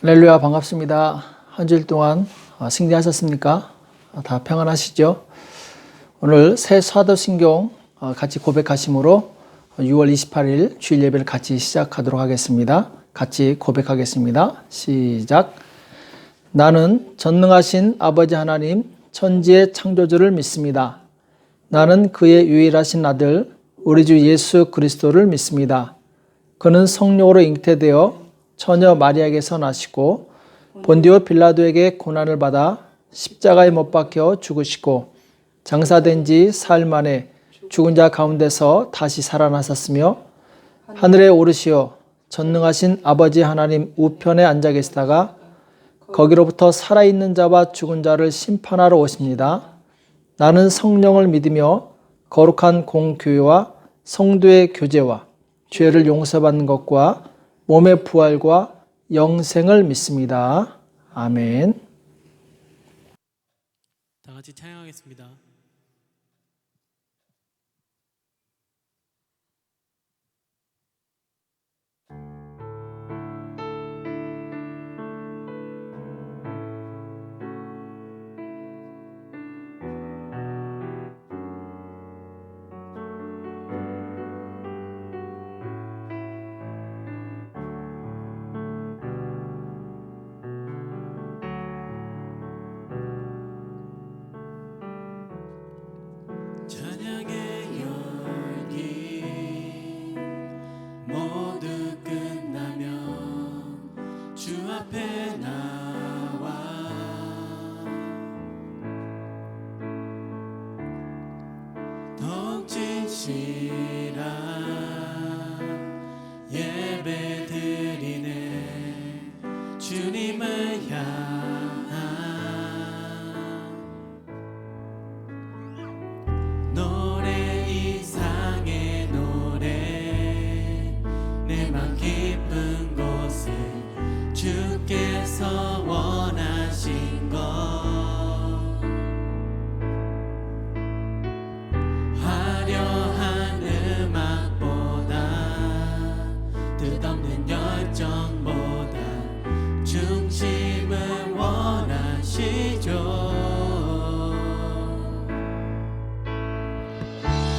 할렐루야, 반갑습니다. 한 주일 동안 승리하셨습니까? 다 평안하시죠? 오늘 새 사도신경 같이 고백하심으로 6월 28일 주일 예배를 같이 시작하도록 하겠습니다. 같이 고백하겠습니다. 시작. 나는 전능하신 아버지 하나님 천지의 창조주를 믿습니다. 나는 그의 유일하신 아들 우리 주 예수 그리스도를 믿습니다. 그는 성령으로 잉태되어 처녀 마리아에게서 나시고 본디오 빌라도에게 고난을 받아 십자가에 못 박혀 죽으시고 장사된 지 사흘 만에 죽은 자 가운데서 다시 살아나셨으며 하늘에 오르시어 전능하신 아버지 하나님 우편에 앉아 계시다가 거기로부터 살아있는 자와 죽은 자를 심판하러 오십니다. 나는 성령을 믿으며 거룩한 공교회와 성도의 교제와 죄를 용서받는 것과 몸의 부활과 영생을 믿습니다. 아멘. 다 같이 찬양하겠습니다. 찬양의 열기 모두 끝나면 주 앞에 나와 더욱 진실한 예배 드리네 주님을 향한 노래 이상의 노래 내 맘 깊은 곳에 주께서 원하신 것 화려한 음악보다 뜻없는 열정보다 중심을 원하시죠.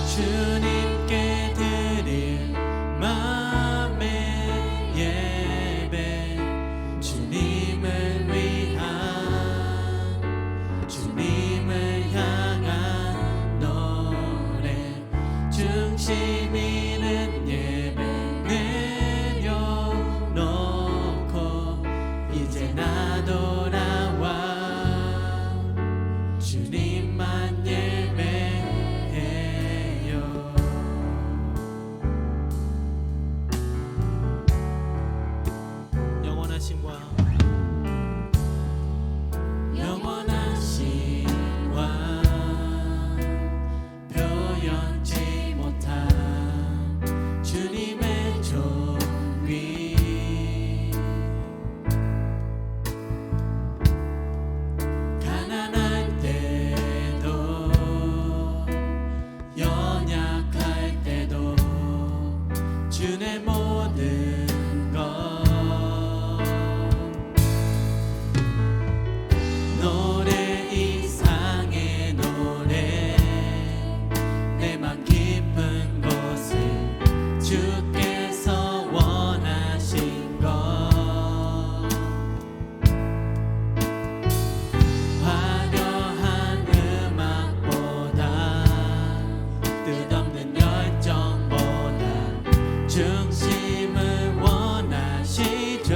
주님께 드릴 마음의 예배 주님을 위한 주님을 향한 노래 중심 있는 예배 내려놓고 이제 나 돌아와 주님만 예배해요. 영원한 신과 표현치 못한 주님의 존귀 가난할 때도 연약할 때도 주의 모든 것 노래 이상의 노래 내 맘 깊은 곳에 주께서 원하신 것 화려한 음악보다 뜻없는 열정보다 중심을 원하시죠.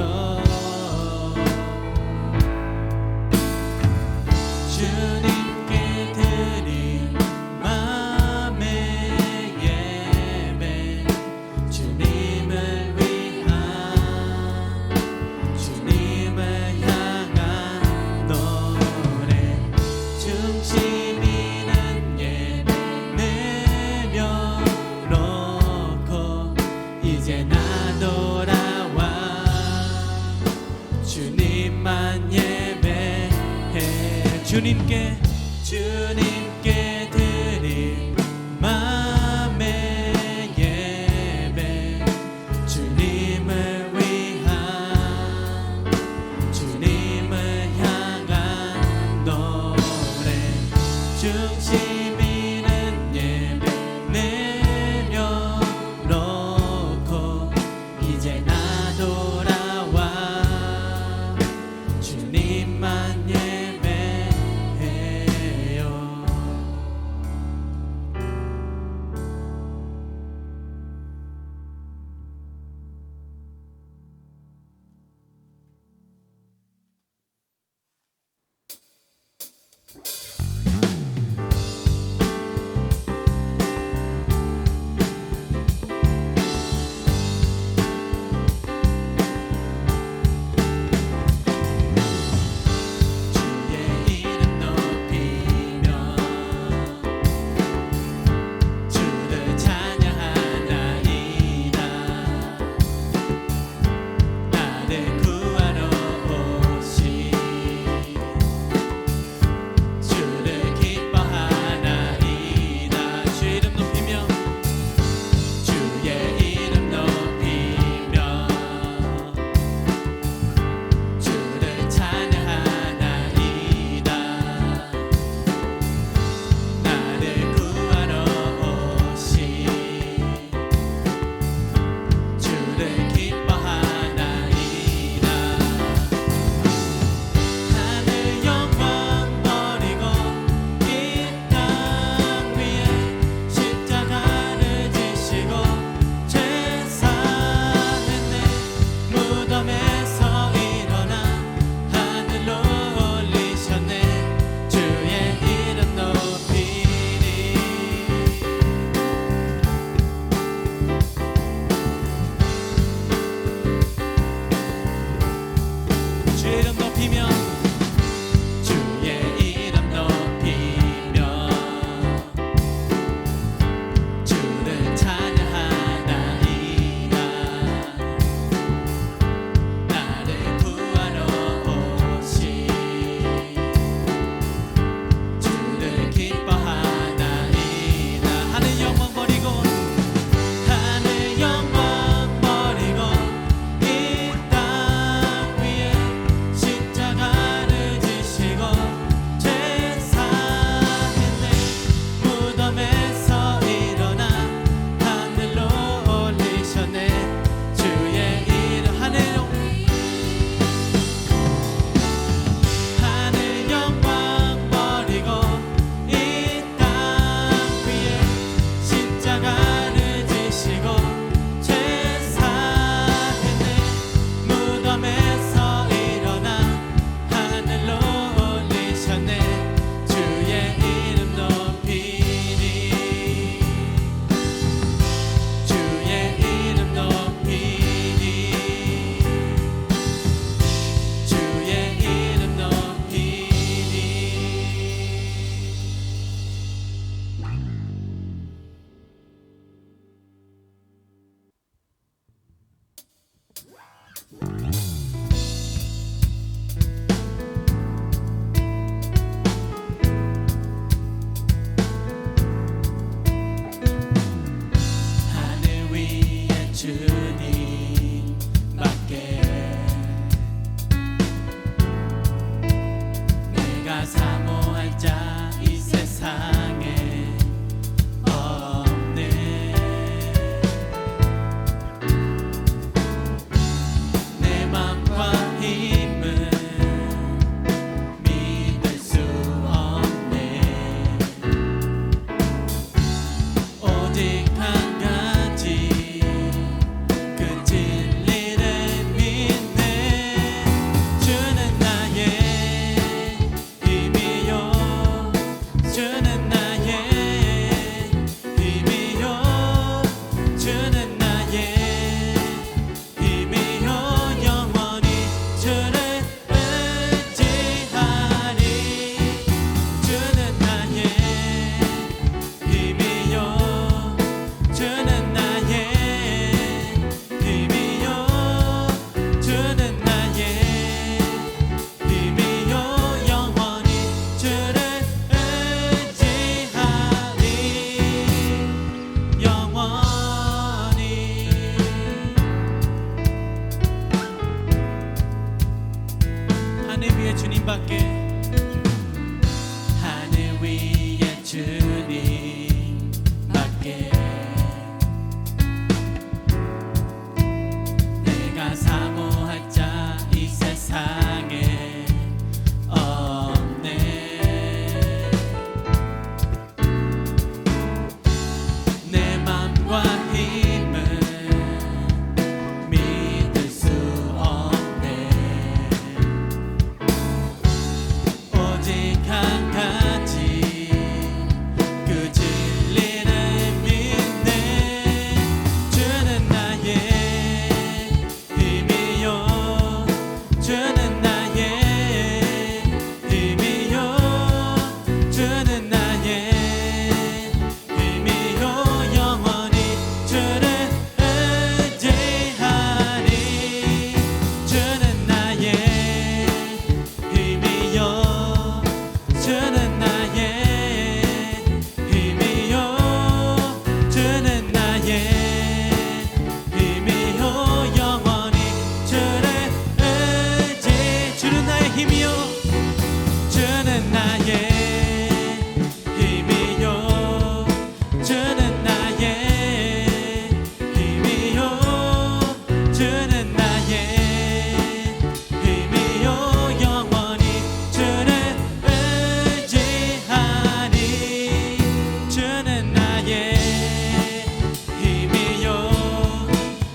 주님께 드릴 마음의 예배 주님을 위한 주님을 향한 노래 중심 있는 예배 내려놓고 이제 나 돌아와 주님만 예배해 주님께 드릴 마음의 예배 주님을 위한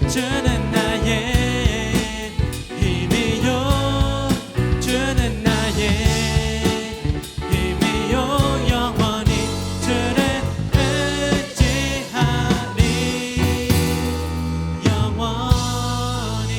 주는 나의 힘이요 주는 나의 힘이요 영원히 주를 의지하리 영원히.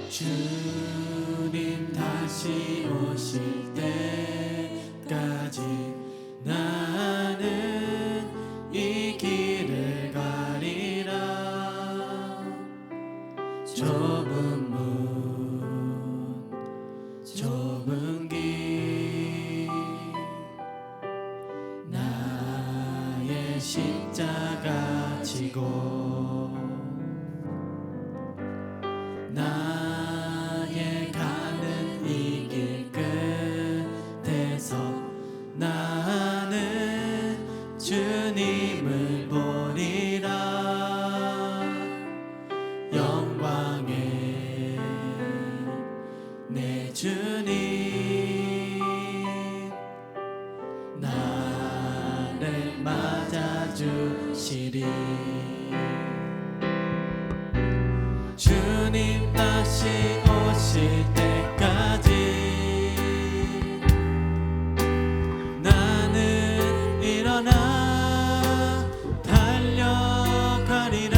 주님 다시 오실 때까지 나는 이 길을 가리라. 좁은 문 좁은 길 나의 십자가 지고 나의 가는 이 길 끝에서 나는 주님을 보리라. 영광의 내 주님 나를 맞아주시리. 주님 다시 오실 때까지 나는 일어나 달려가리라.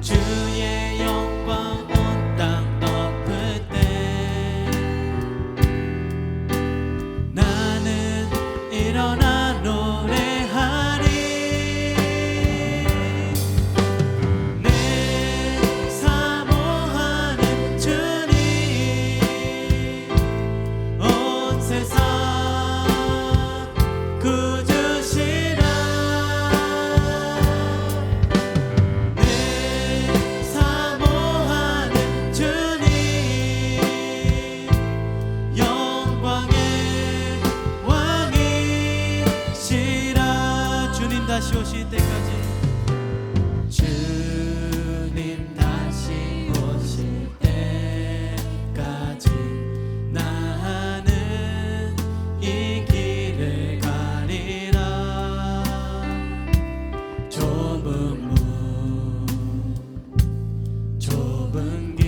주의 영광 온 땅 덮을 때 나는 일어나 노래하리. 다시 오실 때까지 주님 다시 오실 때까지 나는 이 길을 가리라. 좁은 문 좁은 길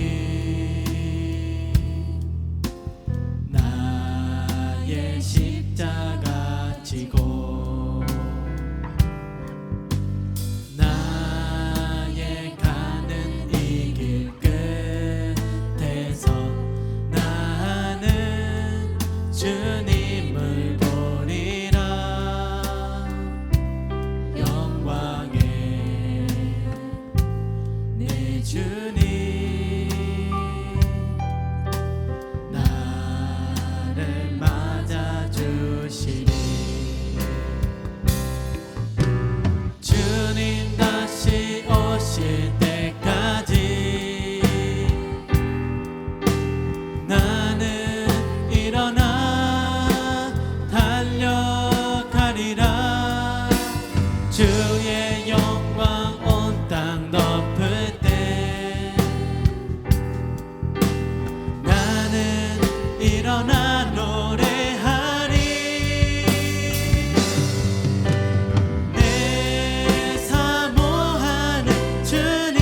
나의 십자가 지고 주님을 보리라. 영광의 내 주님 나를 맞아주시리. 주님 다시 오실 때까지 나는 일어나 달려가리라. 주의 영광 온 땅 덮을 때 나는 일어나 노래하리. 내 사모하는 주님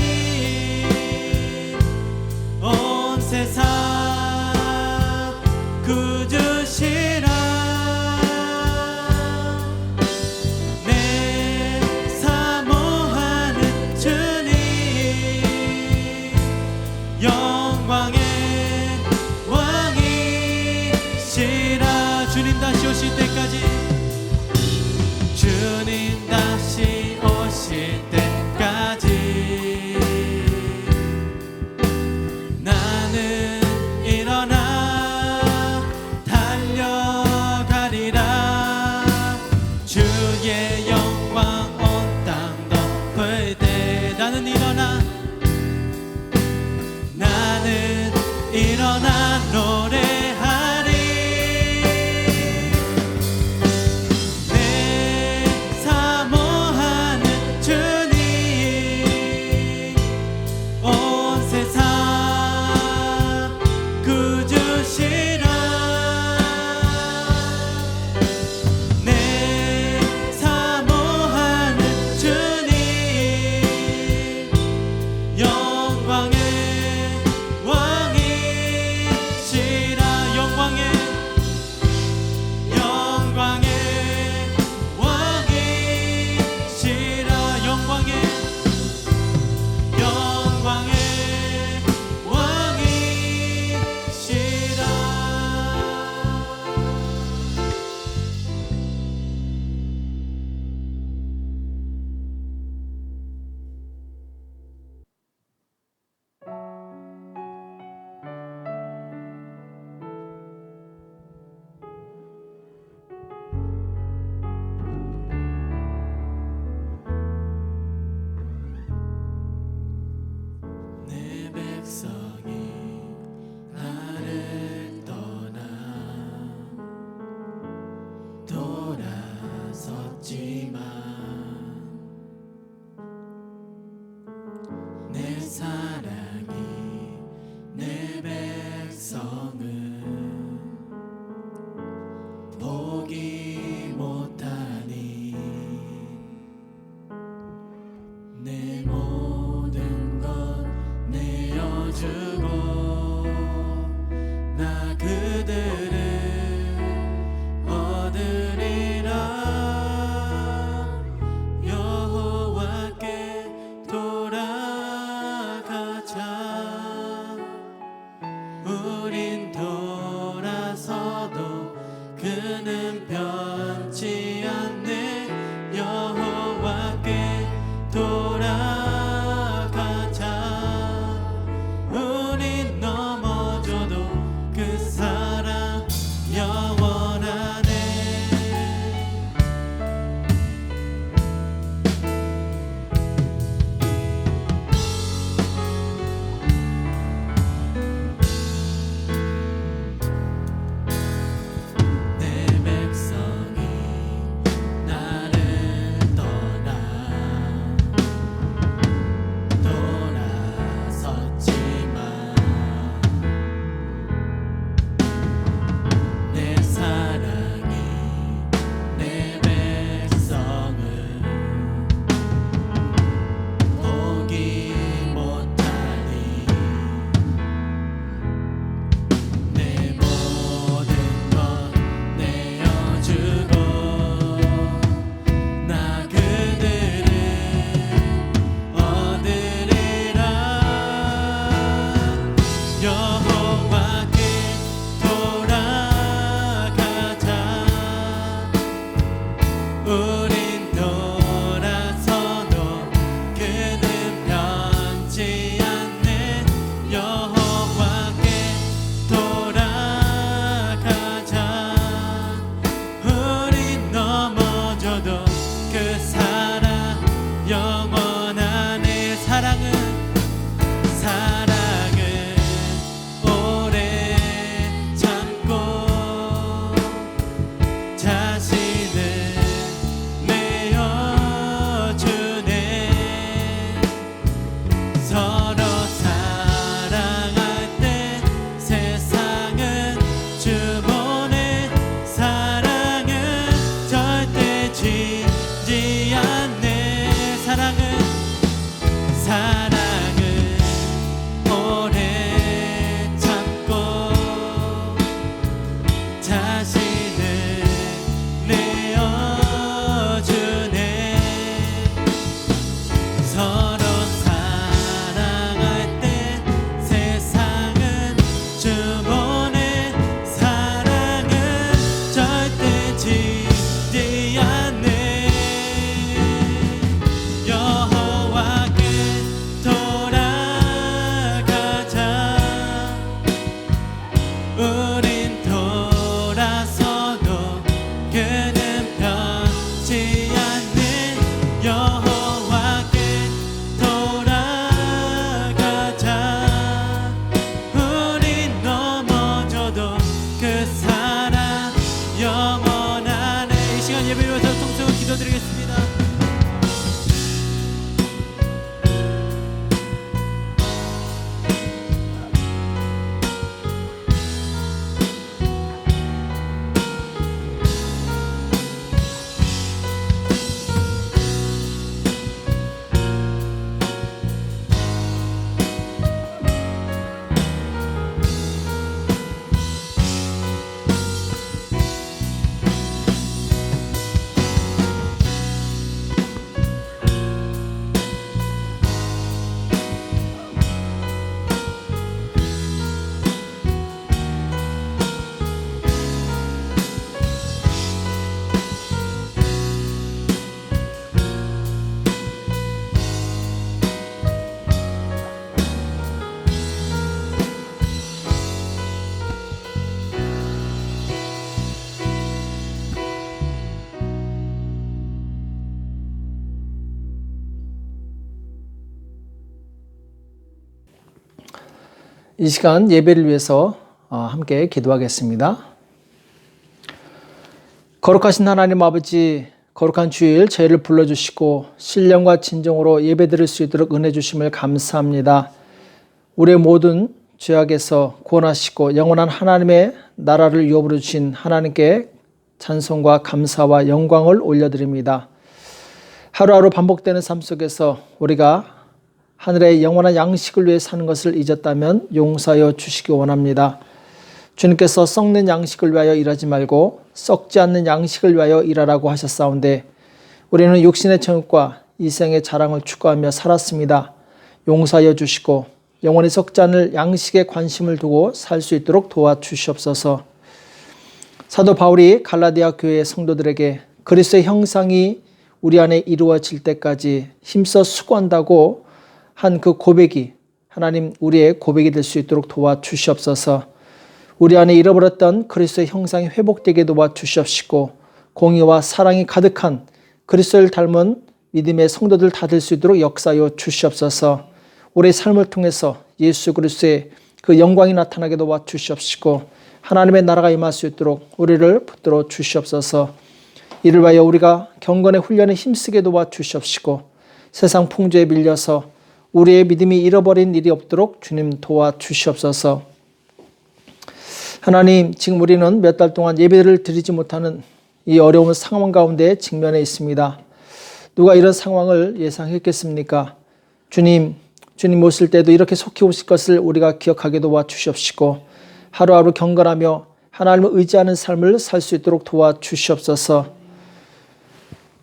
온 세상 구주시라. 영광의 왕이시라. 주님 다시 오실 때까지 주님 다시 오실 때까지 나는 일어나 달려가리라. 주의 영광 온 땅 덮을 때 나는 일어나 노래하리. 보기 못하니 내 모든 것 내어주고 나 그들을 얻으리라. 여호와께 돌아가자. 우린 돌아서도 그는 변치 않네. 여호와께 돌아가자. 우린 넘어져도 그 사랑 영원하네. 내 백성이 나를 떠나 돌아섰지만 내 사랑이 내 백성을 보기 못하니 내 모든 것 내어주고 나 그들을 얻으리라. 여호와께 돌아가자. 우린 돌아서도 그는 변치 않네. 여호와께 돌아가자. 우린 넘어져도 그 사랑 영원하네. 사랑은 오래 참고 자신을 내어주네. 서로 사랑할 때 세상은 주보네. 사랑은 절대 지지 않네. 사랑은 오래 참고 자신을 내어주네. 서로 사랑할 때 세상은 주보네. 사랑은 절대 지지 않네. 여호와께 돌아가자. 우린 돌아서도 그는 변치 않네. 여호와께 돌아가자. 우린 넘어져도 그 사랑 영원하네. 이 시간 예배위해서 통성을 기도드리겠습니다. 이 시간 예배를 위해서 함께 기도하겠습니다. 거룩하신 하나님 아버지, 거룩한 주일 저희를 불러주시고 신령과 진정으로 예배드릴 수 있도록 은혜 주심을 감사합니다. 우리의 모든 죄악에서 구원하시고 영원한 하나님의 나라를 유업으로 주신 하나님께 찬송과 감사와 영광을 올려드립니다. 하루하루 반복되는 삶 속에서 우리가 하늘의 영원한 양식을 위해 사는 것을 잊었다면 용서하여 주시기 원합니다. 주님께서 썩는 양식을 위하여 일하지 말고 썩지 않는 양식을 위하여 일하라고 하셨사온데 우리는 육신의 정욕과 이생의 자랑을 추구하며 살았습니다. 용서하여 주시고 영원히 썩지 않을 양식에 관심을 두고 살 수 있도록 도와주시옵소서. 사도 바울이 갈라디아 교회의 성도들에게 그리스도의 형상이 우리 안에 이루어질 때까지 힘써 수고한다고 한 그 고백이 하나님 우리의 고백이 될 수 있도록 도와주시옵소서. 우리 안에 잃어버렸던 그리스도의 형상이 회복되게 도와주시옵시고 공의와 사랑이 가득한 그리스도를 닮은 믿음의 성도들 다 될 수 있도록 역사하여 주시옵소서. 우리의 삶을 통해서 예수 그리스도의 그 영광이 나타나게 도와주시옵시고 하나님의 나라가 임할 수 있도록 우리를 붙들어 주시옵소서. 이를 위하여 우리가 경건의 훈련에 힘쓰게 도와주시옵시고 세상 풍조에 밀려서 우리의 믿음이 잃어버린 일이 없도록 주님 도와주시옵소서. 하나님, 지금 우리는 몇 달 동안 예배를 드리지 못하는 이 어려운 상황 가운데 직면해 있습니다. 누가 이런 상황을 예상했겠습니까? 주님 오실 때도 이렇게 속히 오실 것을 우리가 기억하게 도와주시옵시고 하루하루 경건하며 하나님을 의지하는 삶을 살 수 있도록 도와주시옵소서.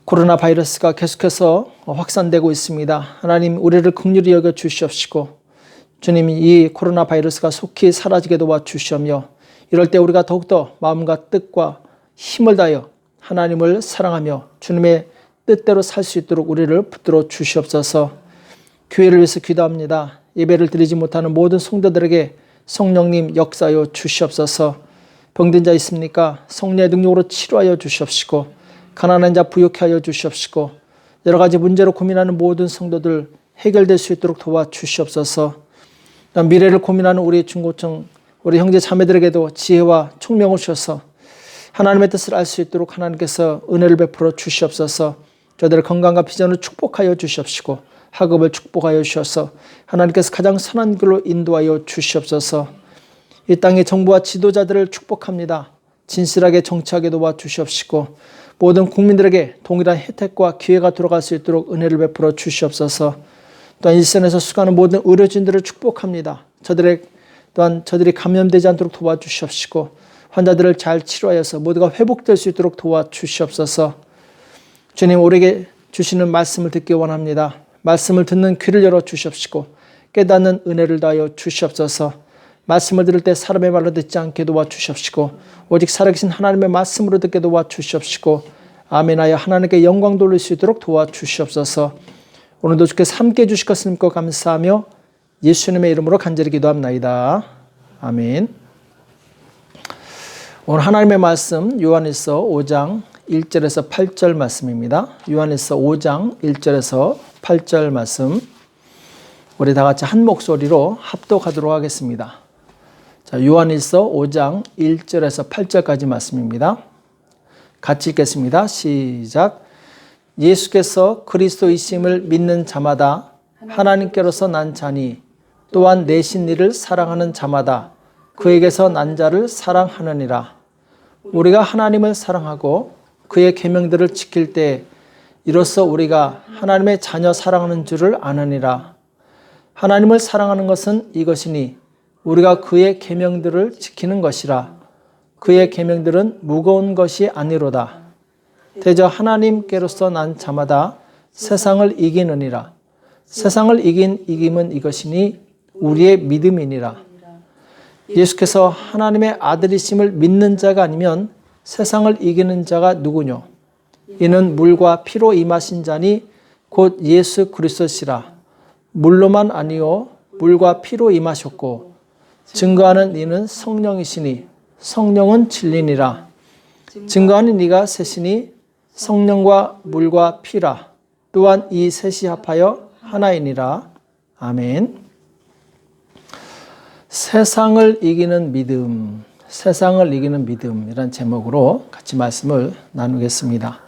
코로나 바이러스가 계속해서 확산되고 있습니다. 하나님 우리를 긍휼히 여겨 주시옵시고 주님 이 코로나 바이러스가 속히 사라지게 도와주시오며 이럴 때 우리가 더욱더 마음과 뜻과 힘을 다하여 하나님을 사랑하며 주님의 뜻대로 살 수 있도록 우리를 붙들어 주시옵소서. 교회를 위해서 기도합니다. 예배를 드리지 못하는 모든 성도들에게 성령님 역사하여 주시옵소서. 병든 자 있습니까? 성령의 능력으로 치료하여 주시옵시고 가난한 자 부욕케 하여 주시옵시고 여러 가지 문제로 고민하는 모든 성도들 해결될 수 있도록 도와주시옵소서. 미래를 고민하는 우리 중고층 우리 형제 자매들에게도 지혜와 총명을 주셔서 하나님의 뜻을 알 수 있도록 하나님께서 은혜를 베풀어 주시옵소서. 저들의 건강과 비전을 축복하여 주시옵시고 학업을 축복하여 주셔서 하나님께서 가장 선한 길로 인도하여 주시옵소서. 이 땅의 정부와 지도자들을 축복합니다. 진실하게 정치하게 도와주시옵시고 모든 국민들에게 동일한 혜택과 기회가 돌아갈 수 있도록 은혜를 베풀어 주시옵소서. 또한 일선에서 수고하는 모든 의료진들을 축복합니다. 저들이 감염되지 않도록 도와주시옵시고 환자들을 잘 치료하여서 모두가 회복될 수 있도록 도와주시옵소서. 주님 우리에게 주시는 말씀을 듣기 원합니다. 말씀을 듣는 귀를 열어 주시옵시고 깨닫는 은혜를 다하여 주시옵소서. 말씀을 들을 때 사람의 말로 듣지 않게 도와주시옵시고 오직 살아계신 하나님의 말씀으로 듣게 도와주시옵시고 아멘하여 하나님께 영광 돌릴 수 있도록 도와주시옵소서. 오늘도 주께서 함께해 주실 것을 믿고 감사하며 예수님의 이름으로 간절히 기도합나이다. 아멘. 오늘 하나님의 말씀 요한일서 5장 1절에서 8절 말씀입니다. 요한일서 5장 1절에서 8절 말씀 우리 다 같이 한 목소리로 합독하도록 하겠습니다. 자, 요한일서 5장 1절에서 8절까지 말씀입니다. 같이 읽겠습니다. 시작. 예수께서 그리스도이심을 믿는 자마다 하나님께로서 난 자니 또한 내신 이를 사랑하는 자마다 그에게서 난 자를 사랑하느니라. 우리가 하나님을 사랑하고 그의 계명들을 지킬 때 이로써 우리가 하나님의 자녀 사랑하는 줄을 아느니라. 하나님을 사랑하는 것은 이것이니 우리가 그의 계명들을 지키는 것이라. 그의 계명들은 무거운 것이 아니로다. 대저 하나님께로서 난 자마다 세상을 이기느니라. 세상을 이긴 이김은 이것이니 우리의 믿음이니라. 예수께서 하나님의 아들이심을 믿는 자가 아니면 세상을 이기는 자가 누구뇨? 이는 물과 피로 임하신 자니 곧 예수 그리스도시라. 물로만 아니요 물과 피로 임하셨고 증거하는 이는 성령이시니 성령은 진리니라. 증거하는 이가 셋이니 성령과 물과 피라. 또한 이 셋이 합하여 하나이니라. 아멘. 세상을 이기는 믿음, 세상을 이기는 믿음이란 제목으로 같이 말씀을 나누겠습니다.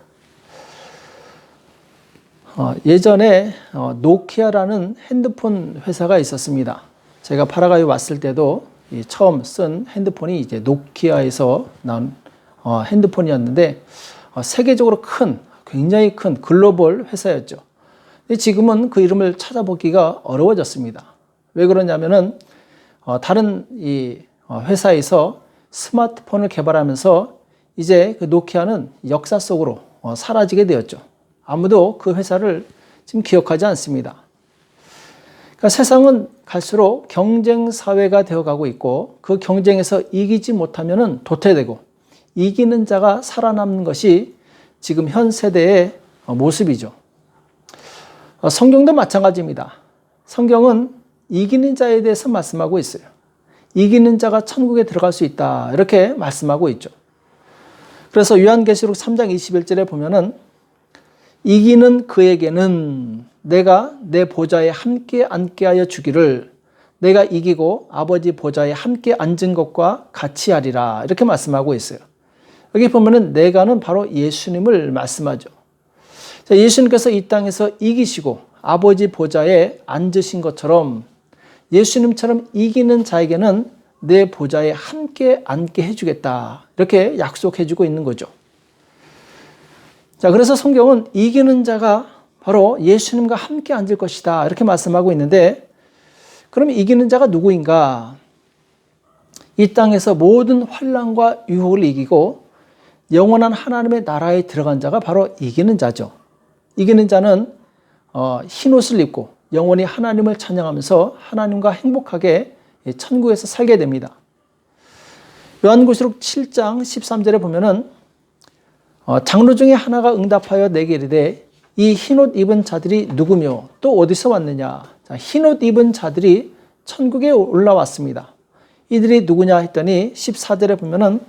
예전에 노키아라는 핸드폰 회사가 있었습니다. 제가 파라과이 왔을 때도 이 처음 쓴 핸드폰이 이제 노키아에서 나온 핸드폰이었는데 세계적으로 굉장히 큰 글로벌 회사였죠. 근데 지금은 그 이름을 찾아보기가 어려워졌습니다. 왜 그러냐면은 다른 이 회사에서 스마트폰을 개발하면서 이제 그 노키아는 역사 속으로 사라지게 되었죠. 아무도 그 회사를 지금 기억하지 않습니다. 그러니까 세상은 갈수록 경쟁 사회가 되어가고 있고 그 경쟁에서 이기지 못하면은 도태되고 이기는 자가 살아남는 것이 지금 현 세대의 모습이죠. 성경도 마찬가지입니다. 성경은 이기는 자에 대해서 말씀하고 있어요. 이기는 자가 천국에 들어갈 수 있다 이렇게 말씀하고 있죠. 그래서 요한계시록 3장 21절에 보면은 이기는 그에게는 내가 내 보좌에 함께 앉게 하여 주기를 내가 이기고 아버지 보좌에 함께 앉은 것과 같이 하리라 이렇게 말씀하고 있어요. 여기 보면은 내가는 바로 예수님을 말씀하죠. 예수님께서 이 땅에서 이기시고 아버지 보좌에 앉으신 것처럼 예수님처럼 이기는 자에게는 내 보좌에 함께 앉게 해주겠다 이렇게 약속해주고 있는 거죠. 자, 그래서 성경은 이기는 자가 바로 예수님과 함께 앉을 것이다 이렇게 말씀하고 있는데 그럼 이기는 자가 누구인가? 이 땅에서 모든 환난과 유혹을 이기고 영원한 하나님의 나라에 들어간 자가 바로 이기는 자죠. 이기는 자는 흰옷을 입고 영원히 하나님을 찬양하면서 하나님과 행복하게 천국에서 살게 됩니다. 요한계시록 7장 13절에 보면은 장로 중에 하나가 응답하여 내게 이르되 이 흰옷 입은 자들이 누구며 또 어디서 왔느냐? 자, 흰옷 입은 자들이 천국에 올라왔습니다. 이들이 누구냐 했더니 14절에 보면은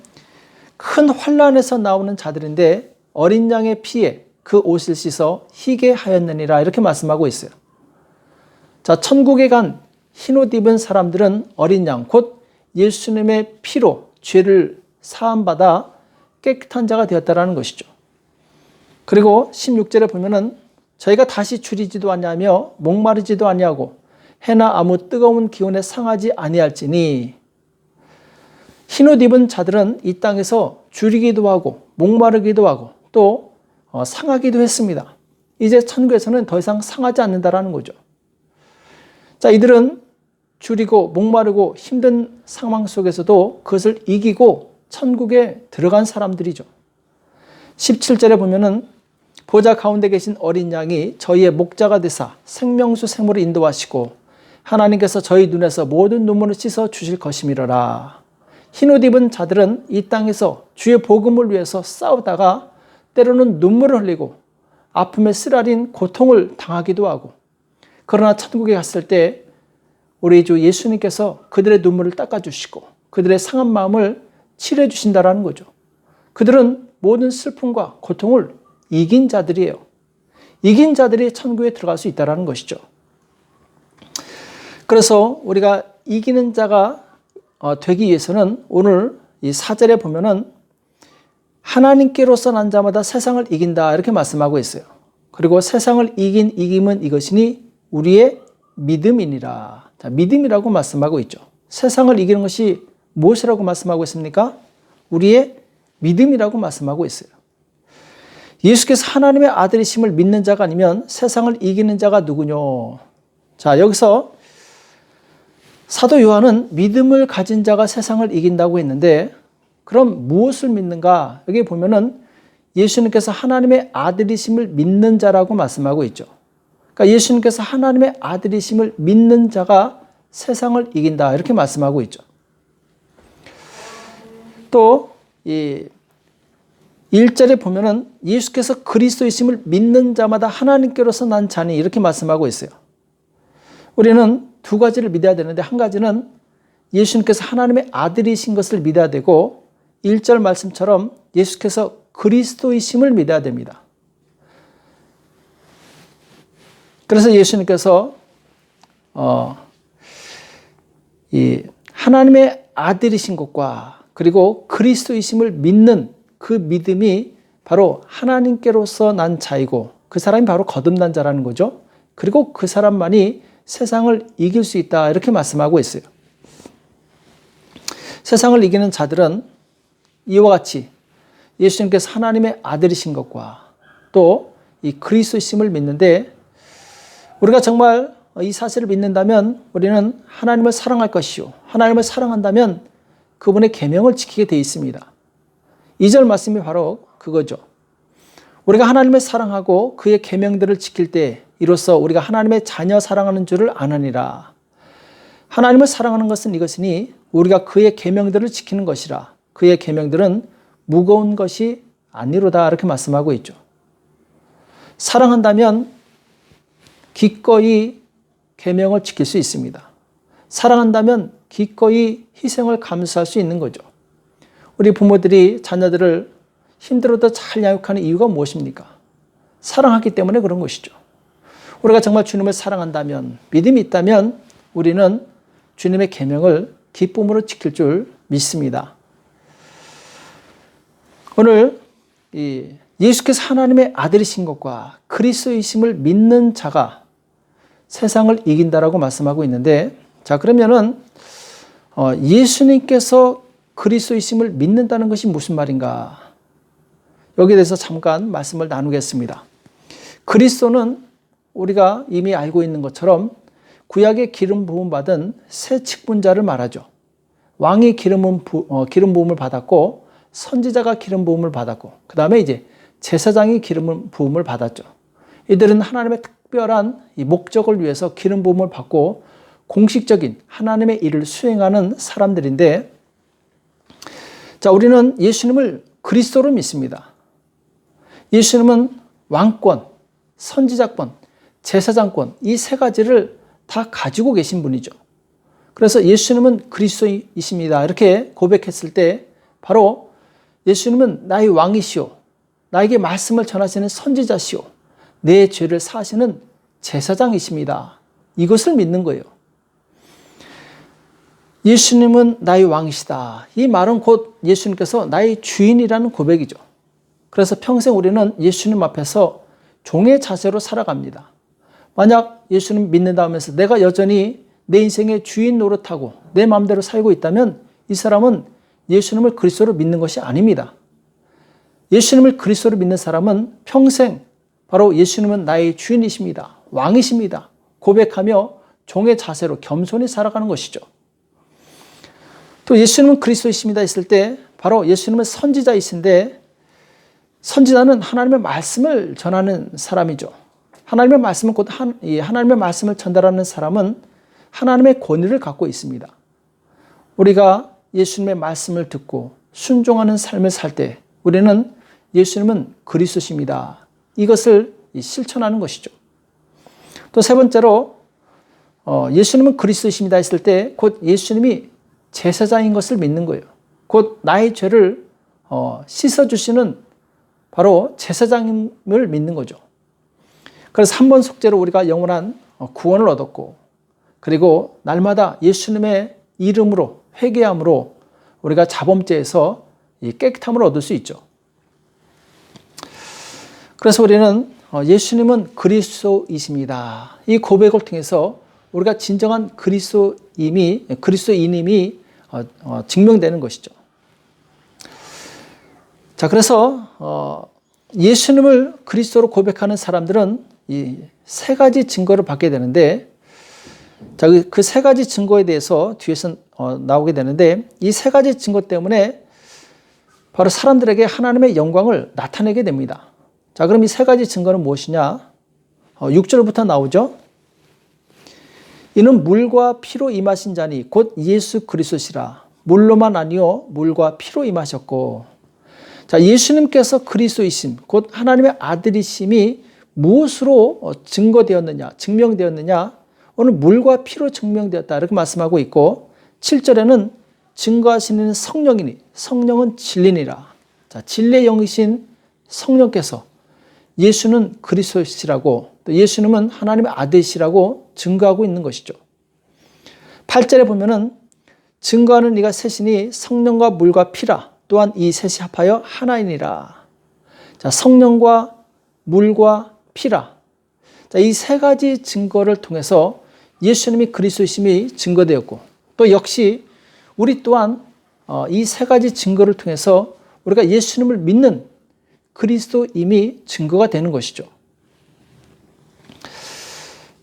큰 환난에서 나오는 자들인데 어린 양의 피에 그 옷을 씻어 희게 하였느니라 이렇게 말씀하고 있어요. 자, 천국에 간 흰옷 입은 사람들은 어린 양 곧 예수님의 피로 죄를 사함받아 깨끗한 자가 되었다라는 것이죠. 그리고 16절에 보면은 저희가 다시 줄이지도 아니하며 목마르지도 아니하고 해나 아무 뜨거운 기운에 상하지 아니할지니 흰옷 입은 자들은 이 땅에서 줄이기도 하고 목마르기도 하고 또 상하기도 했습니다. 이제 천국에서는 더 이상 상하지 않는다라는 거죠. 자, 이들은 줄이고 목마르고 힘든 상황 속에서도 그것을 이기고 천국에 들어간 사람들이죠. 17절에 보면은 보좌 가운데 계신 어린 양이 저희의 목자가 되사 생명수 생물을 인도하시고 하나님께서 저희 눈에서 모든 눈물을 씻어 주실 것이미러라. 흰옷 입은 자들은 이 땅에서 주의 복음을 위해서 싸우다가 때로는 눈물을 흘리고 아픔에 쓰라린 고통을 당하기도 하고 그러나 천국에 갔을 때 우리 주 예수님께서 그들의 눈물을 닦아주시고 그들의 상한 마음을 치료해 주신다라는 거죠. 그들은 모든 슬픔과 고통을 이긴 자들이에요. 이긴 자들이 천국에 들어갈 수 있다는 것이죠. 그래서 우리가 이기는 자가 되기 위해서는 오늘 이 4절에 보면은 하나님께로서 난 자마다 세상을 이긴다 이렇게 말씀하고 있어요. 그리고 세상을 이긴 이김은 이것이니 우리의 믿음이니라. 자, 믿음이라고 말씀하고 있죠. 세상을 이기는 것이 무엇이라고 말씀하고 있습니까? 우리의 믿음이라고 말씀하고 있어요. 예수께서 하나님의 아들이심을 믿는 자가 아니면 세상을 이기는 자가 누구뇨? 자, 여기서 사도 요한은 믿음을 가진 자가 세상을 이긴다고 했는데 그럼 무엇을 믿는가? 여기 보면은 예수님께서 하나님의 아들이심을 믿는 자라고 말씀하고 있죠. 그러니까 예수님께서 하나님의 아들이심을 믿는 자가 세상을 이긴다 이렇게 말씀하고 있죠. 또 이 1절에 보면은 예수께서 그리스도이심을 믿는 자마다 하나님께로서 난 자니 이렇게 말씀하고 있어요. 우리는 두 가지를 믿어야 되는데 한 가지는 예수님께서 하나님의 아들이신 것을 믿어야 되고 1절 말씀처럼 예수께서 그리스도이심을 믿어야 됩니다. 그래서 예수님께서 이 하나님의 아들이신 것과 그리고 그리스도이심을 믿는 그 믿음이 바로 하나님께로서 난 자이고 그 사람이 바로 거듭난 자라는 거죠. 그리고 그 사람만이 세상을 이길 수 있다 이렇게 말씀하고 있어요. 세상을 이기는 자들은 이와 같이 예수님께서 하나님의 아들이신 것과 또 이 그리스도심을 믿는데 우리가 정말 이 사실을 믿는다면 우리는 하나님을 사랑할 것이요 하나님을 사랑한다면 그분의 계명을 지키게 되어 있습니다. 2절 말씀이 바로 그거죠. 우리가 하나님을 사랑하고 그의 계명들을 지킬 때 이로써 우리가 하나님의 자녀 사랑하는 줄을 아느니라. 하나님을 사랑하는 것은 이것이니 우리가 그의 계명들을 지키는 것이라. 그의 계명들은 무거운 것이 아니로다 이렇게 말씀하고 있죠. 사랑한다면 기꺼이 계명을 지킬 수 있습니다. 사랑한다면 기꺼이 희생을 감수할 수 있는 거죠. 우리 부모들이 자녀들을 힘들어도 잘 양육하는 이유가 무엇입니까? 사랑하기 때문에 그런 것이죠. 우리가 정말 주님을 사랑한다면, 믿음이 있다면 우리는 주님의 계명을 기쁨으로 지킬 줄 믿습니다. 오늘 예수께서 하나님의 아들이신 것과 그리스도이심을 믿는 자가 세상을 이긴다라고 말씀하고 있는데, 자 그러면은 예수님께서 그리스도이심을 믿는다는 것이 무슨 말인가? 여기에 대해서 잠깐 말씀을 나누겠습니다. 그리스도는 우리가 이미 알고 있는 것처럼 구약의 기름 부음 받은 새 직분자를 말하죠. 왕이 기름 부음을 받았고 선지자가 기름 부음을 받았고 그 다음에 이제 제사장이 기름 부음을 받았죠. 이들은 하나님의 특별한 이 목적을 위해서 기름 부음을 받고 공식적인 하나님의 일을 수행하는 사람들인데, 자 우리는 예수님을 그리스도로 믿습니다. 예수님은 왕권, 선지자권, 제사장권 이 세 가지를 다 가지고 계신 분이죠. 그래서 예수님은 그리스도이십니다 이렇게 고백했을 때 바로 예수님은 나의 왕이시오, 나에게 말씀을 전하시는 선지자시오, 내 죄를 사하시는 제사장이십니다. 이것을 믿는 거예요. 예수님은 나의 왕이시다. 이 말은 곧 예수님께서 나의 주인이라는 고백이죠. 그래서 평생 우리는 예수님 앞에서 종의 자세로 살아갑니다. 만약 예수님 믿는다 하면서 내가 여전히 내 인생의 주인 노릇하고 내 마음대로 살고 있다면 이 사람은 예수님을 그리스도로 믿는 것이 아닙니다. 예수님을 그리스도로 믿는 사람은 평생 바로 예수님은 나의 주인이십니다, 왕이십니다 고백하며 종의 자세로 겸손히 살아가는 것이죠. 또 예수님은 그리스도이십니다 했을 때 바로 예수님은 선지자이신데, 선지자는 하나님의 말씀을 전하는 사람이죠. 하나님의 말씀은 곧 하나님의 말씀을 전달하는 사람은 하나님의 권위를 갖고 있습니다. 우리가 예수님의 말씀을 듣고 순종하는 삶을 살 때 우리는 예수님은 그리스도십니다 이것을 실천하는 것이죠. 또 세 번째로 예수님은 그리스도십니다 했을 때 곧 예수님이 제사장인 것을 믿는 거예요. 곧 나의 죄를 씻어주시는 바로 제사장임을 믿는 거죠. 그래서 한 번 속죄로 우리가 영원한 구원을 얻었고, 그리고 날마다 예수님의 이름으로 회개함으로 우리가 자범죄에서 깨끗함을 얻을 수 있죠. 그래서 우리는 예수님은 그리스도이십니다 이 고백을 통해서 우리가 진정한 그리스도인임이 증명되는 것이죠. 자, 그래서 예수님을 그리스도로 고백하는 사람들은 이 세 가지 증거를 받게 되는데, 자, 그 세 가지 증거에 대해서 뒤에서 나오게 되는데, 이 세 가지 증거 때문에 바로 사람들에게 하나님의 영광을 나타내게 됩니다. 자, 그럼 이 세 가지 증거는 무엇이냐? 6절부터 나오죠. 이는 물과 피로 임하신 자니 곧 예수 그리스도시라. 물로만 아니요 물과 피로 임하셨고. 자, 예수님께서 그리스도이심, 곧 하나님의 아들이심이 무엇으로 증거되었느냐, 증명되었느냐? 오늘 물과 피로 증명되었다 이렇게 말씀하고 있고, 7절에는 증거하시는 성령이니 성령은 진리니라. 자, 진리의 영이신 성령께서 예수는 그리스도시라고, 또 예수님은 하나님의 아들이시라고 증거하고 있는 것이죠. 8절에 보면은 증거하는 이가 셋이니 성령과 물과 피라. 또한 이 셋이 합하여 하나이니라. 자, 성령과 물과 피라. 자, 이 세 가지 증거를 통해서 예수님이 그리스도이심이 증거되었고, 또 역시 우리 또한 이 세 가지 증거를 통해서 우리가 예수님을 믿는 그리스도임이 증거가 되는 것이죠.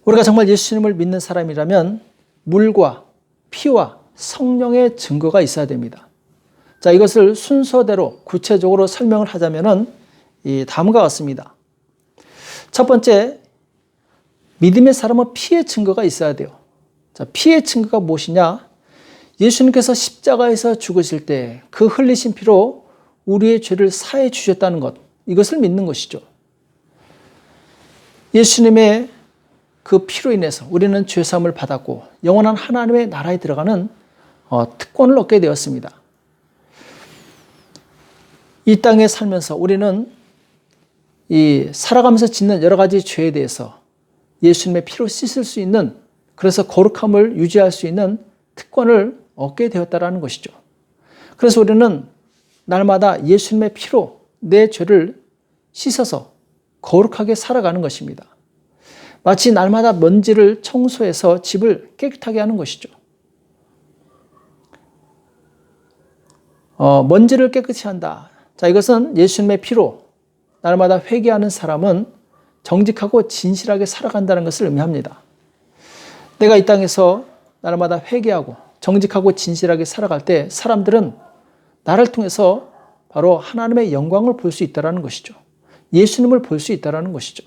우리가 정말 예수님을 믿는 사람이라면 물과 피와 성령의 증거가 있어야 됩니다. 자, 이것을 순서대로 구체적으로 설명을 하자면은 다음과 같습니다. 첫 번째, 믿음의 사람은 피의 증거가 있어야 돼요. 자, 피의 증거가 무엇이냐? 예수님께서 십자가에서 죽으실 때 그 흘리신 피로 우리의 죄를 사해 주셨다는 것, 이것을 믿는 것이죠. 예수님의 그 피로 인해서 우리는 죄사함을 받았고 영원한 하나님의 나라에 들어가는 특권을 얻게 되었습니다. 이 땅에 살면서 우리는 살아가면서 짓는 여러 가지 죄에 대해서 예수님의 피로 씻을 수 있는, 그래서 거룩함을 유지할 수 있는 특권을 얻게 되었다는 것이죠. 그래서 우리는 날마다 예수님의 피로 내 죄를 씻어서 거룩하게 살아가는 것입니다. 마치 날마다 먼지를 청소해서 집을 깨끗하게 하는 것이죠. 먼지를 깨끗이 한다. 자, 이것은 예수님의 피로 날마다 회개하는 사람은 정직하고 진실하게 살아간다는 것을 의미합니다. 내가 이 땅에서 날마다 회개하고 정직하고 진실하게 살아갈 때 사람들은 나를 통해서 바로 하나님의 영광을 볼 수 있다는 것이죠. 예수님을 볼 수 있다는 것이죠.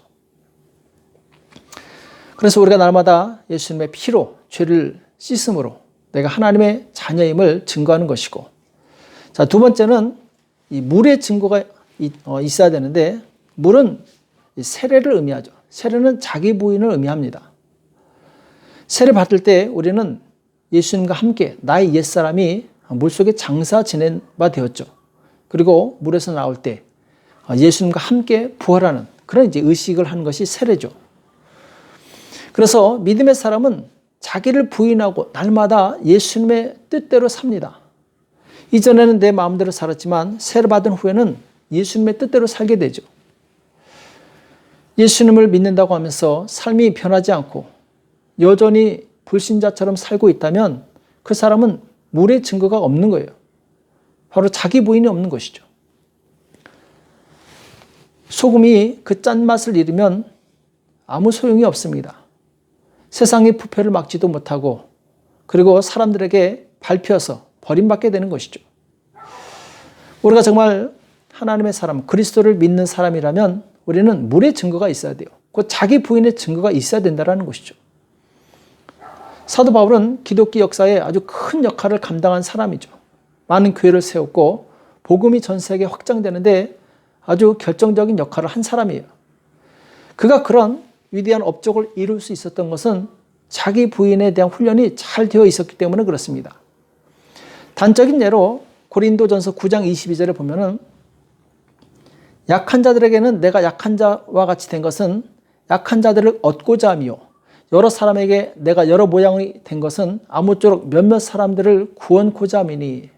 그래서 우리가 날마다 예수님의 피로 죄를 씻음으로 내가 하나님의 자녀임을 증거하는 것이고, 자, 두 번째는 이 물의 증거가 있어야 되는데, 물은 세례를 의미하죠. 세례는 자기 부인을 의미합니다. 세례 받을 때 우리는 예수님과 함께 나의 옛사람이 물속에 장사 지낸 바 되었죠. 그리고 물에서 나올 때 예수님과 함께 부활하는 그런 이제 의식을 하는 것이 세례죠. 그래서 믿음의 사람은 자기를 부인하고 날마다 예수님의 뜻대로 삽니다. 이전에는 내 마음대로 살았지만 세례 받은 후에는 예수님의 뜻대로 살게 되죠. 예수님을 믿는다고 하면서 삶이 변하지 않고 여전히 불신자처럼 살고 있다면 그 사람은 물의 증거가 없는 거예요. 바로 자기 부인이 없는 것이죠. 소금이 그 짠맛을 잃으면 아무 소용이 없습니다. 세상의 부패를 막지도 못하고 그리고 사람들에게 밟혀서 버림받게 되는 것이죠. 우리가 정말 하나님의 사람, 그리스도를 믿는 사람이라면 우리는 물의 증거가 있어야 돼요. 곧 자기 부인의 증거가 있어야 된다는 것이죠. 사도 바울은 기독교 역사에 아주 큰 역할을 감당한 사람이죠. 많은 교회를 세웠고 복음이 전 세계에 확장되는데 아주 결정적인 역할을 한 사람이에요. 그가 그런 위대한 업적을 이룰 수 있었던 것은 자기 부인에 대한 훈련이 잘 되어 있었기 때문에 그렇습니다. 단적인 예로 고린도전서 9장 22절에 보면은 약한 자들에게는 내가 약한 자와 같이 된 것은 약한 자들을 얻고자 함이요 여러 사람에게 내가 여러 모양이 된 것은 아무쪼록 몇몇 사람들을 구원코자 함이니.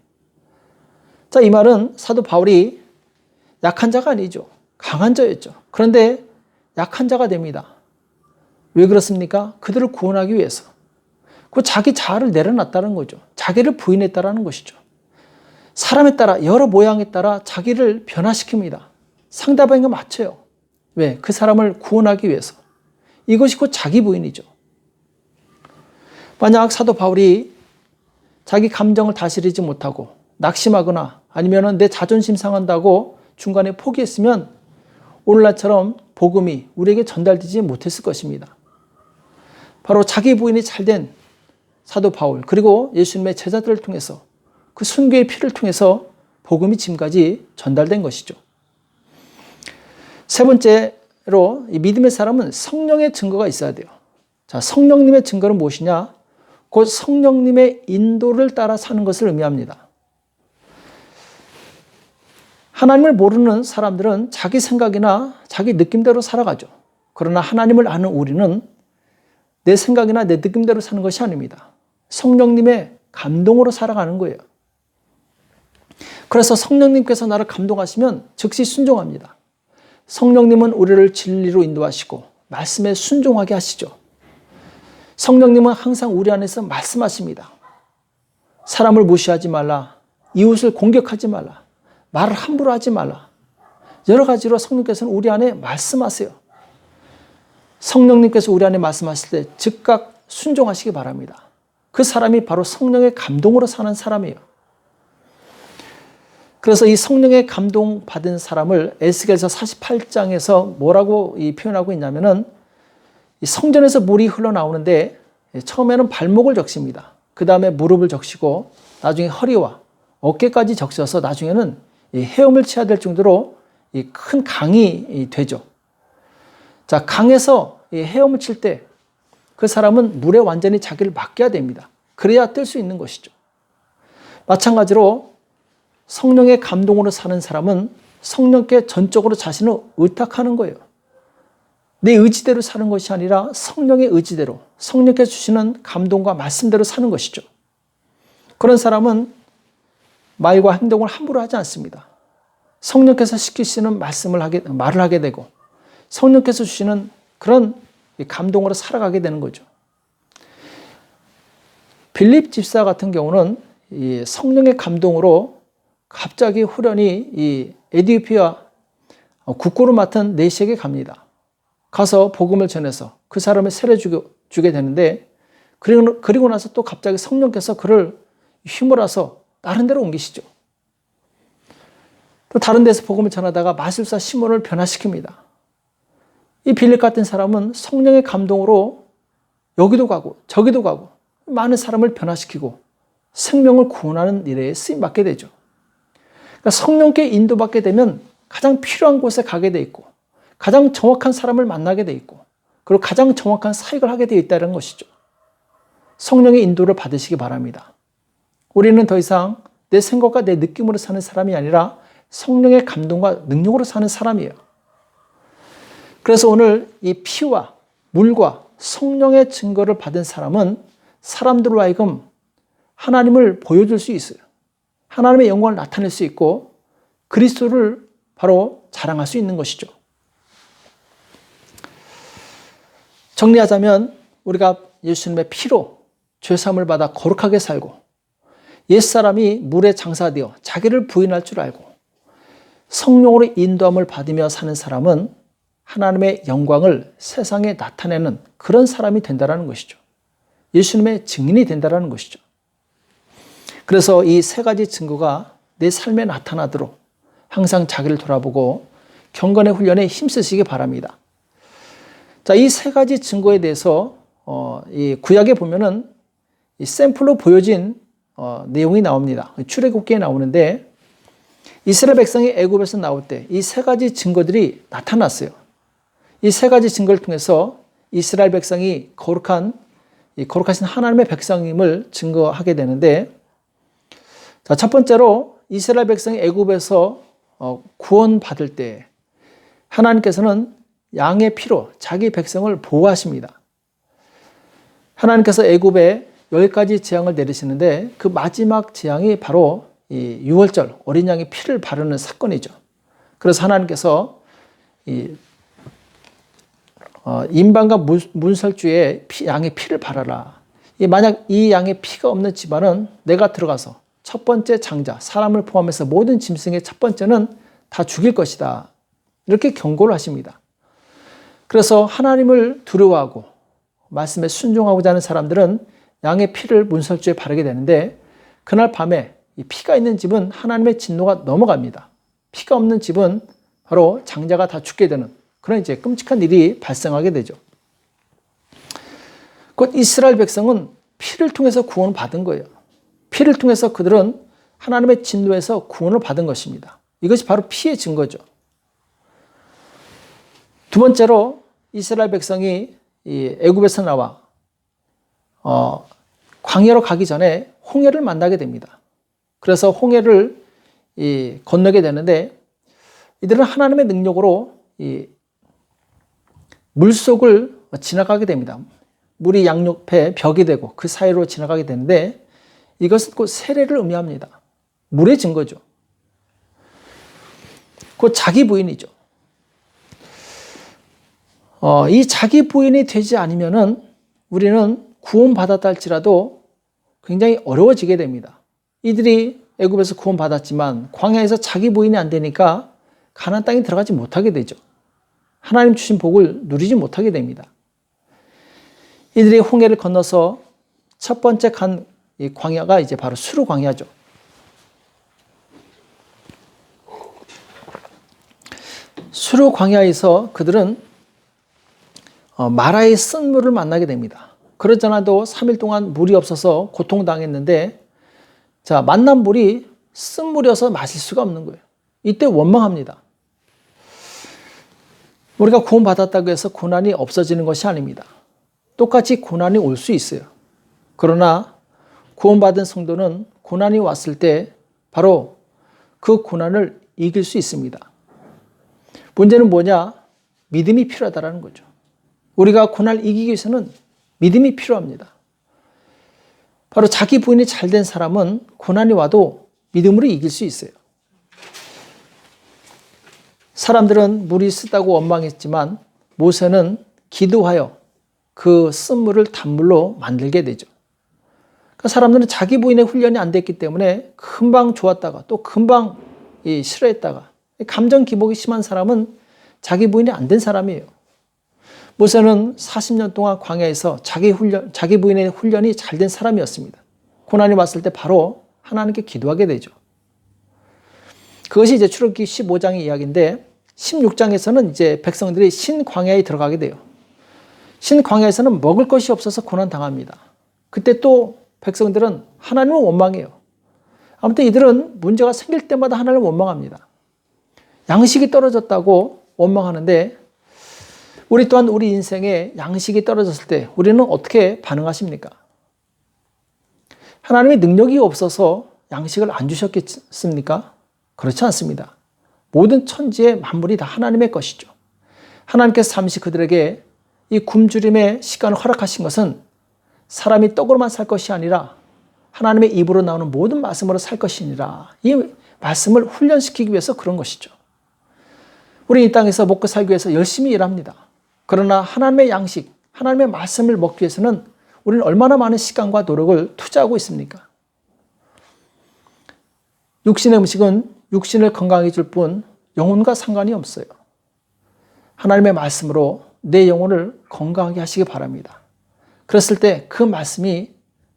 자, 이 말은 사도 바울이 약한 자가 아니죠. 강한 자였죠. 그런데 약한 자가 됩니다. 왜 그렇습니까? 그들을 구원하기 위해서. 그 자기 자아를 내려놨다는 거죠. 자기를 부인했다는 것이죠. 사람에 따라 여러 모양에 따라 자기를 변화시킵니다. 상대방에게 맞춰요. 왜? 그 사람을 구원하기 위해서. 이것이 곧 자기 부인이죠. 만약 사도 바울이 자기 감정을 다스리지 못하고 낙심하거나 아니면 내 자존심 상한다고 중간에 포기했으면 오늘날처럼 복음이 우리에게 전달되지 못했을 것입니다. 바로 자기 부인이 잘된 사도 바울 그리고 예수님의 제자들을 통해서 그 순교의 피를 통해서 복음이 지금까지 전달된 것이죠. 세 번째로 이 믿음의 사람은 성령의 증거가 있어야 돼요. 자, 성령님의 증거는 무엇이냐? 곧 성령님의 인도를 따라 사는 것을 의미합니다. 하나님을 모르는 사람들은 자기 생각이나 자기 느낌대로 살아가죠. 그러나 하나님을 아는 우리는 내 생각이나 내 느낌대로 사는 것이 아닙니다. 성령님의 감동으로 살아가는 거예요. 그래서 성령님께서 나를 감동하시면 즉시 순종합니다. 성령님은 우리를 진리로 인도하시고 말씀에 순종하게 하시죠. 성령님은 항상 우리 안에서 말씀하십니다. 사람을 무시하지 말라. 이웃을 공격하지 말라. 말을 함부로 하지 말라. 여러 가지로 성령께서는 우리 안에 말씀하세요. 성령님께서 우리 안에 말씀하실 때 즉각 순종하시기 바랍니다. 그 사람이 바로 성령의 감동으로 사는 사람이에요. 그래서 이 성령의 감동 받은 사람을 에스겔서 48장에서 뭐라고 표현하고 있냐면은 이 성전에서 물이 흘러나오는데 처음에는 발목을 적십니다. 그 다음에 무릎을 적시고 나중에 허리와 어깨까지 적셔서 나중에는 이 헤엄을 쳐야 될 정도로 이 큰 강이 되죠. 자, 강에서 이 헤엄을 칠 때 그 사람은 물에 완전히 자기를 맡겨야 됩니다. 그래야 뜰 수 있는 것이죠. 마찬가지로 성령의 감동으로 사는 사람은 성령께 전적으로 자신을 의탁하는 거예요. 내 의지대로 사는 것이 아니라 성령의 의지대로, 성령께서 주시는 감동과 말씀대로 사는 것이죠. 그런 사람은 말과 행동을 함부로 하지 않습니다. 성령께서 시키시는 말을 하게 되고 성령께서 주시는 그런 감동으로 살아가게 되는 거죠. 빌립 집사 같은 경우는 이 성령의 감동으로 갑자기 후련히 이 에티오피아 국고를 맡은 내시에게 갑니다. 가서 복음을 전해서 그 사람을 세례주게 되는데 그리고 나서 또 갑자기 성령께서 그를 휘몰아서 다른 데로 옮기시죠. 또 다른 데서 복음을 전하다가 마술사 시몬을 변화시킵니다. 이 빌립 같은 사람은 성령의 감동으로 여기도 가고 저기도 가고 많은 사람을 변화시키고 생명을 구원하는 일에 쓰임받게 되죠. 그러니까 성령께 인도받게 되면 가장 필요한 곳에 가게 돼 있고 가장 정확한 사람을 만나게 돼 있고 그리고 가장 정확한 사역을 하게 되어 있다는 것이죠. 성령의 인도를 받으시기 바랍니다. 우리는 더 이상 내 생각과 내 느낌으로 사는 사람이 아니라 성령의 감동과 능력으로 사는 사람이에요. 그래서 오늘 이 피와 물과 성령의 증거를 받은 사람은 사람들로 하여금 하나님을 보여줄 수 있어요. 하나님의 영광을 나타낼 수 있고 그리스도를 바로 자랑할 수 있는 것이죠. 정리하자면 우리가 예수님의 피로 죄사함을 받아 거룩하게 살고 옛사람이 물에 장사되어 자기를 부인할 줄 알고 성령으로 인도함을 받으며 사는 사람은 하나님의 영광을 세상에 나타내는 그런 사람이 된다는 것이죠. 예수님의 증인이 된다는 것이죠. 그래서 이 세 가지 증거가 내 삶에 나타나도록 항상 자기를 돌아보고 경건의 훈련에 힘쓰시기 바랍니다. 자, 이 세 가지 증거에 대해서 이 구약에 보면은 이 샘플로 보여진 내용이 나옵니다. 출애굽기에 나오는데 이스라엘 백성이 애굽에서 나올 때 이 세 가지 증거들이 나타났어요. 이 세 가지 증거를 통해서 이스라엘 백성이 거룩하신 하나님의 백성임을 증거하게 되는데, 자, 첫 번째로 이스라엘 백성이 애굽에서 구원받을 때 하나님께서는 양의 피로 자기 백성을 보호하십니다. 하나님께서 애굽에 10가지 재앙을 내리시는데 그 마지막 재앙이 바로 이 유월절 어린 양의 피를 바르는 사건이죠. 그래서 하나님께서 인방과 문설주에 양의 피를 바라라. 만약 이 양의 피가 없는 집안은 내가 들어가서 첫 번째 장자, 사람을 포함해서 모든 짐승의 첫 번째는 다 죽일 것이다. 이렇게 경고를 하십니다. 그래서 하나님을 두려워하고 말씀에 순종하고자 하는 사람들은 양의 피를 문설주에 바르게 되는데 그날 밤에 이 피가 있는 집은 하나님의 진노가 넘어갑니다. 피가 없는 집은 바로 장자가 다 죽게 되는 그런 이제 끔찍한 일이 발생하게 되죠. 곧 이스라엘 백성은 피를 통해서 구원을 받은 거예요. 피를 통해서 그들은 하나님의 진노에서 구원을 받은 것입니다. 이것이 바로 피의 증거죠. 두 번째로 이스라엘 백성이 이 애굽에서 나와 광야로 가기 전에 홍해를 만나게 됩니다. 그래서 홍해를 건너게 되는데 이들은 하나님의 능력으로 이 물속을 지나가게 됩니다. 물이 양옆에 벽이 되고 그 사이로 지나가게 되는데 이것은 곧 세례를 의미합니다. 물의 증거죠. 곧 자기 부인이죠. 이 자기 부인이 되지 않으면은 우리는 구원받았다 할지라도 굉장히 어려워지게 됩니다. 이들이 애굽에서 구원받았지만 광야에서 자기 부인이 안 되니까 가나안 땅에 들어가지 못하게 되죠. 하나님 주신 복을 누리지 못하게 됩니다. 이들이 홍해를 건너서 첫 번째 간 이 광야가 이제 바로 수르 광야죠. 수르 광야에서 그들은 마라의 쓴물을 만나게 됩니다. 그러잖아도 3일 동안 물이 없어서 고통당했는데 자, 만난 물이 쓴물이어서 마실 수가 없는 거예요. 이때 원망합니다. 우리가 구원받았다고 해서 고난이 없어지는 것이 아닙니다. 똑같이 고난이 올 수 있어요. 그러나 구원받은 성도는 고난이 왔을 때 바로 그 고난을 이길 수 있습니다. 문제는 뭐냐? 믿음이 필요하다는 거죠. 우리가 고난을 이기기 위해서는 믿음이 필요합니다. 바로 자기 부인이 잘된 사람은 고난이 와도 믿음으로 이길 수 있어요. 사람들은 물이 쓰다고 원망했지만 모세는 기도하여 그 쓴물을 단물로 만들게 되죠. 그러니까 사람들은 자기 부인의 훈련이 안 됐기 때문에 금방 좋았다가 또 금방 싫어했다가 감정 기복이 심한 사람은 자기 부인이 안 된 사람이에요. 모세는 40년 동안 광야에서 자기 부인의 훈련이 잘 된 사람이었습니다. 고난이 왔을 때 바로 하나님께 기도하게 되죠. 그것이 이제 출애굽기 15장의 이야기인데 16장에서는 이제 백성들이 신광야에 들어가게 돼요. 신광야에서는 먹을 것이 없어서 고난 당합니다. 그때 또 백성들은 하나님을 원망해요. 아무튼 이들은 문제가 생길 때마다 하나님을 원망합니다. 양식이 떨어졌다고 원망하는데 우리 또한 우리 인생에 양식이 떨어졌을 때 우리는 어떻게 반응하십니까? 하나님의 능력이 없어서 양식을 안 주셨겠습니까? 그렇지 않습니다. 모든 천지의 만물이 다 하나님의 것이죠. 하나님께서 잠시 그들에게 이 굶주림의 시간을 허락하신 것은 사람이 떡으로만 살 것이 아니라 하나님의 입으로 나오는 모든 말씀으로 살 것이니라. 이 말씀을 훈련시키기 위해서 그런 것이죠. 우리 이 땅에서 먹고 살기 위해서 열심히 일합니다. 그러나 하나님의 양식, 하나님의 말씀을 먹기 위해서는 우리는 얼마나 많은 시간과 노력을 투자하고 있습니까? 육신의 음식은 육신을 건강해 줄 뿐 영혼과 상관이 없어요. 하나님의 말씀으로 내 영혼을 건강하게 하시기 바랍니다. 그랬을 때 그 말씀이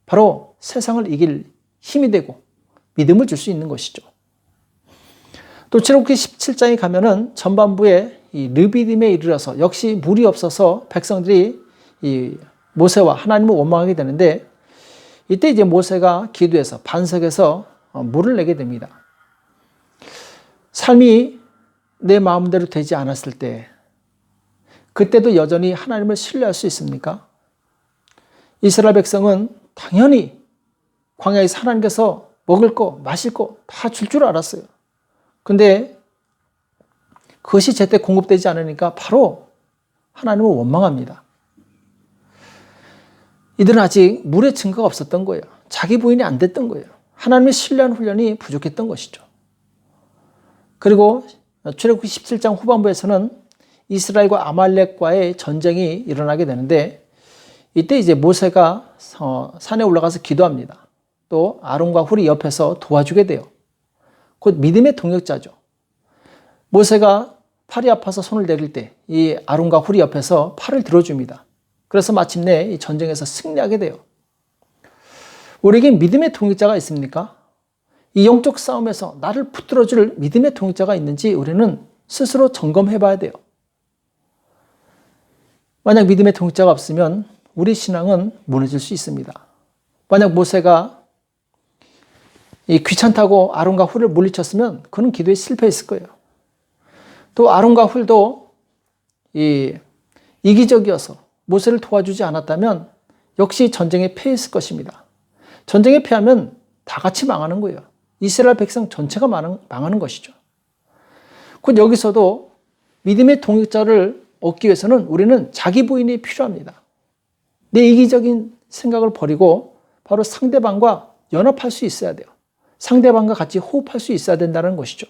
바로 세상을 이길 힘이 되고 믿음을 줄 수 있는 것이죠. 또 출애굽기 17장에 가면은 전반부에 이 르비딤에 이르러서 역시 물이 없어서 백성들이 이 모세와 하나님을 원망하게 되는데 이때 이제 모세가 기도해서 반석에서 물을 내게 됩니다. 삶이 내 마음대로 되지 않았을 때 그때도 여전히 하나님을 신뢰할 수 있습니까? 이스라엘 백성은 당연히 광야에서 하나님께서 먹을 거, 마실 거 다 줄 줄 알았어요. 근데 그것이 제때 공급되지 않으니까 바로 하나님을 원망합니다. 이들은 아직 물의 증거가 없었던 거예요. 자기 부인이 안 됐던 거예요. 하나님을 신뢰하는 훈련이 부족했던 것이죠. 그리고 출애굽기 17장 후반부에서는 이스라엘과 아말렉과의 전쟁이 일어나게 되는데 이때 이제 모세가 산에 올라가서 기도합니다. 또 아론과 훌이 옆에서 도와주게 돼요. 곧 믿음의 동역자죠. 모세가 팔이 아파서 손을 내릴 때 이 아론과 훌이 옆에서 팔을 들어줍니다. 그래서 마침내 이 전쟁에서 승리하게 돼요. 우리에게 믿음의 동역자가 있습니까? 이 영적 싸움에서 나를 붙들어줄 믿음의 동역자가 있는지 우리는 스스로 점검해 봐야 돼요. 만약 믿음의 동역자가 없으면 우리 신앙은 무너질 수 있습니다. 만약 모세가 이 귀찮다고 아론과 훌을 물리쳤으면 그는 기도에 실패했을 거예요. 또 아론과 훌도 이기적이어서 모세를 도와주지 않았다면 역시 전쟁에 패했을 것입니다. 전쟁에 패하면 다 같이 망하는 거예요. 이스라엘 백성 전체가 망하는 것이죠. 곧 여기서도 믿음의 동역자를 얻기 위해서는 우리는 자기 부인이 필요합니다. 내 이기적인 생각을 버리고 바로 상대방과 연합할 수 있어야 돼요. 상대방과 같이 호흡할 수 있어야 된다는 것이죠.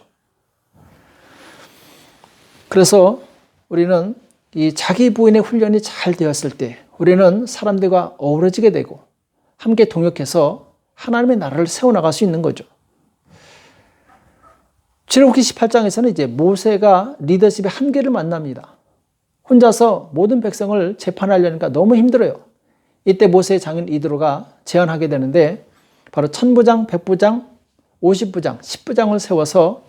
그래서 우리는 이 자기 부인의 훈련이 잘 되었을 때 우리는 사람들과 어우러지게 되고 함께 동역해서 하나님의 나라를 세워나갈 수 있는 거죠. 출애굽기 18장에서는 이제 모세가 리더십의 한계를 만납니다. 혼자서 모든 백성을 재판하려니까 너무 힘들어요. 이때 모세의 장인 이드로가 제안하게 되는데 바로 1000부장, 100부장, 50부장, 10부장을 세워서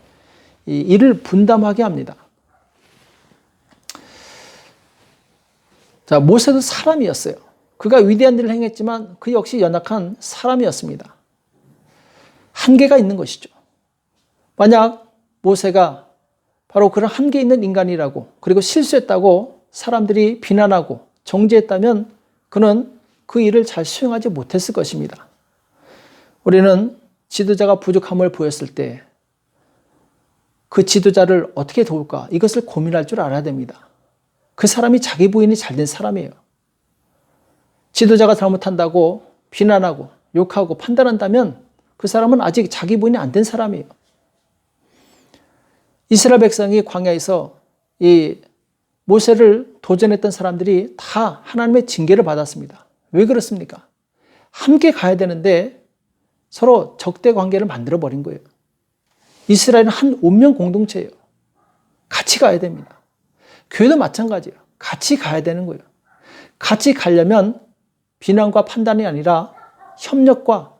이 일을 분담하게 합니다. 자, 모세도 사람이었어요. 그가 위대한 일을 행했지만 그 역시 연약한 사람이었습니다. 한계가 있는 것이죠. 만약 모세가 바로 그런 한계 있는 인간이라고 그리고 실수했다고 사람들이 비난하고 정죄했다면 그는 그 일을 잘 수행하지 못했을 것입니다. 우리는 지도자가 부족함을 보였을 때 그 지도자를 어떻게 도울까 이것을 고민할 줄 알아야 됩니다. 그 사람이 자기 부인이 잘된 사람이에요. 지도자가 잘못한다고 비난하고 욕하고 판단한다면 그 사람은 아직 자기 부인이 안 된 사람이에요. 이스라엘 백성이 광야에서 이 모세를 도전했던 사람들이 다 하나님의 징계를 받았습니다. 왜 그렇습니까? 함께 가야 되는데 서로 적대 관계를 만들어 버린 거예요. 이스라엘은 한 운명 공동체예요. 같이 가야 됩니다. 교회도 마찬가지예요. 같이 가야 되는 거예요. 같이 가려면 비난과 판단이 아니라 협력과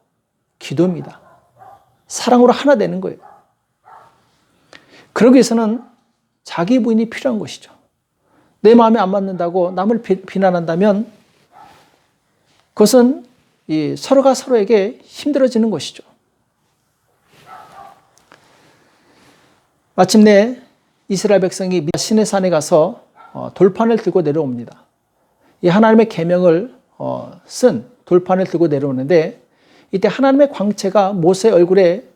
기도입니다. 사랑으로 하나 되는 거예요. 그러기 위해서는 자기 부인이 필요한 것이죠. 내 마음에 안 맞는다고 남을 비난한다면 그것은 서로가 서로에게 힘들어지는 것이죠. 마침내 이스라엘 백성이 시내산에 가서 돌판을 들고 내려옵니다. 이 하나님의 계명을 쓴 돌판을 들고 내려오는데 이때 하나님의 광채가 모세의 얼굴에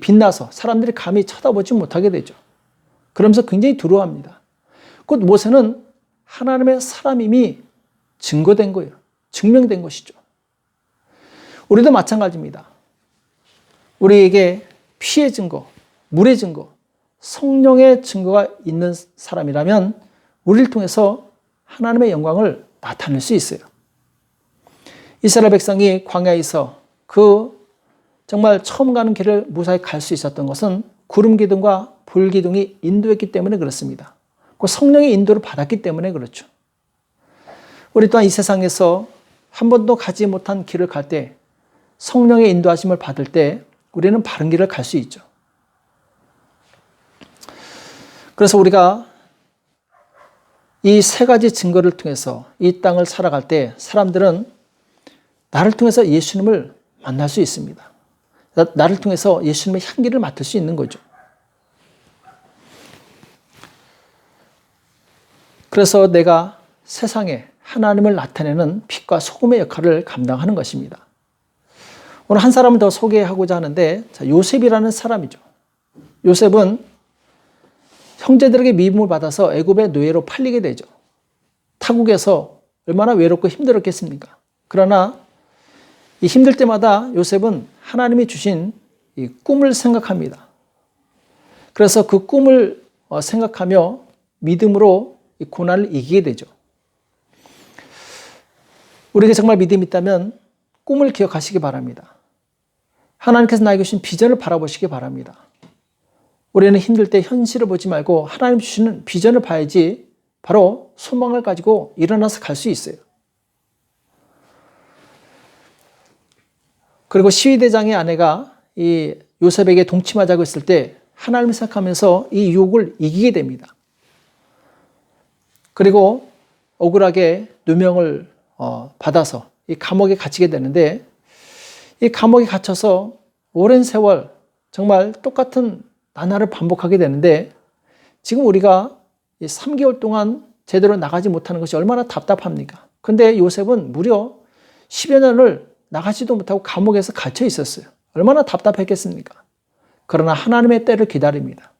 빛나서 사람들이 감히 쳐다보지 못하게 되죠. 그러면서 굉장히 두려워합니다. 곧 모세는 하나님의 사람임이 증거된 거예요. 증명된 것이죠. 우리도 마찬가지입니다. 우리에게 피의 증거, 물의 증거, 성령의 증거가 있는 사람이라면 우리를 통해서 하나님의 영광을 나타낼 수 있어요. 이스라엘 백성이 광야에서 그 정말 처음 가는 길을 무사히 갈 수 있었던 것은 구름 기둥과 불 기둥이 인도했기 때문에 그렇습니다. 그 성령의 인도를 받았기 때문에 그렇죠. 우리 또한 이 세상에서 한 번도 가지 못한 길을 갈 때 성령의 인도하심을 받을 때 우리는 바른 길을 갈 수 있죠. 그래서 우리가 이 세 가지 증거를 통해서 이 땅을 살아갈 때 사람들은 나를 통해서 예수님을 만날 수 있습니다. 나를 통해서 예수님의 향기를 맡을 수 있는 거죠. 그래서 내가 세상에 하나님을 나타내는 빛과 소금의 역할을 감당하는 것입니다. 오늘 한 사람을 더 소개하고자 하는데 요셉이라는 사람이죠. 요셉은 형제들에게 미움을 받아서 애굽의 노예로 팔리게 되죠. 타국에서 얼마나 외롭고 힘들었겠습니까? 그러나 이 힘들 때마다 요셉은 하나님이 주신 이 꿈을 생각합니다. 그래서 그 꿈을 생각하며 믿음으로 이 고난을 이기게 되죠. 우리에게 정말 믿음이 있다면 꿈을 기억하시기 바랍니다. 하나님께서 나에게 주신 비전을 바라보시기 바랍니다. 우리는 힘들 때 현실을 보지 말고 하나님 주시는 비전을 봐야지 바로 소망을 가지고 일어나서 갈 수 있어요. 그리고 시위대장의 아내가 이 요셉에게 동침하자고 했을 때 하나님을 생각하면서 이 유혹을 이기게 됩니다. 그리고 억울하게 누명을 받아서 이 감옥에 갇히게 되는데 이 감옥에 갇혀서 오랜 세월 정말 똑같은 나날을 반복하게 되는데 지금 우리가 3개월 동안 제대로 나가지 못하는 것이 얼마나 답답합니까? 근데 요셉은 무려 10여 년을 나가지도 못하고 감옥에서 갇혀 있었어요. 얼마나 답답했겠습니까? 그러나 하나님의 때를 기다립니다.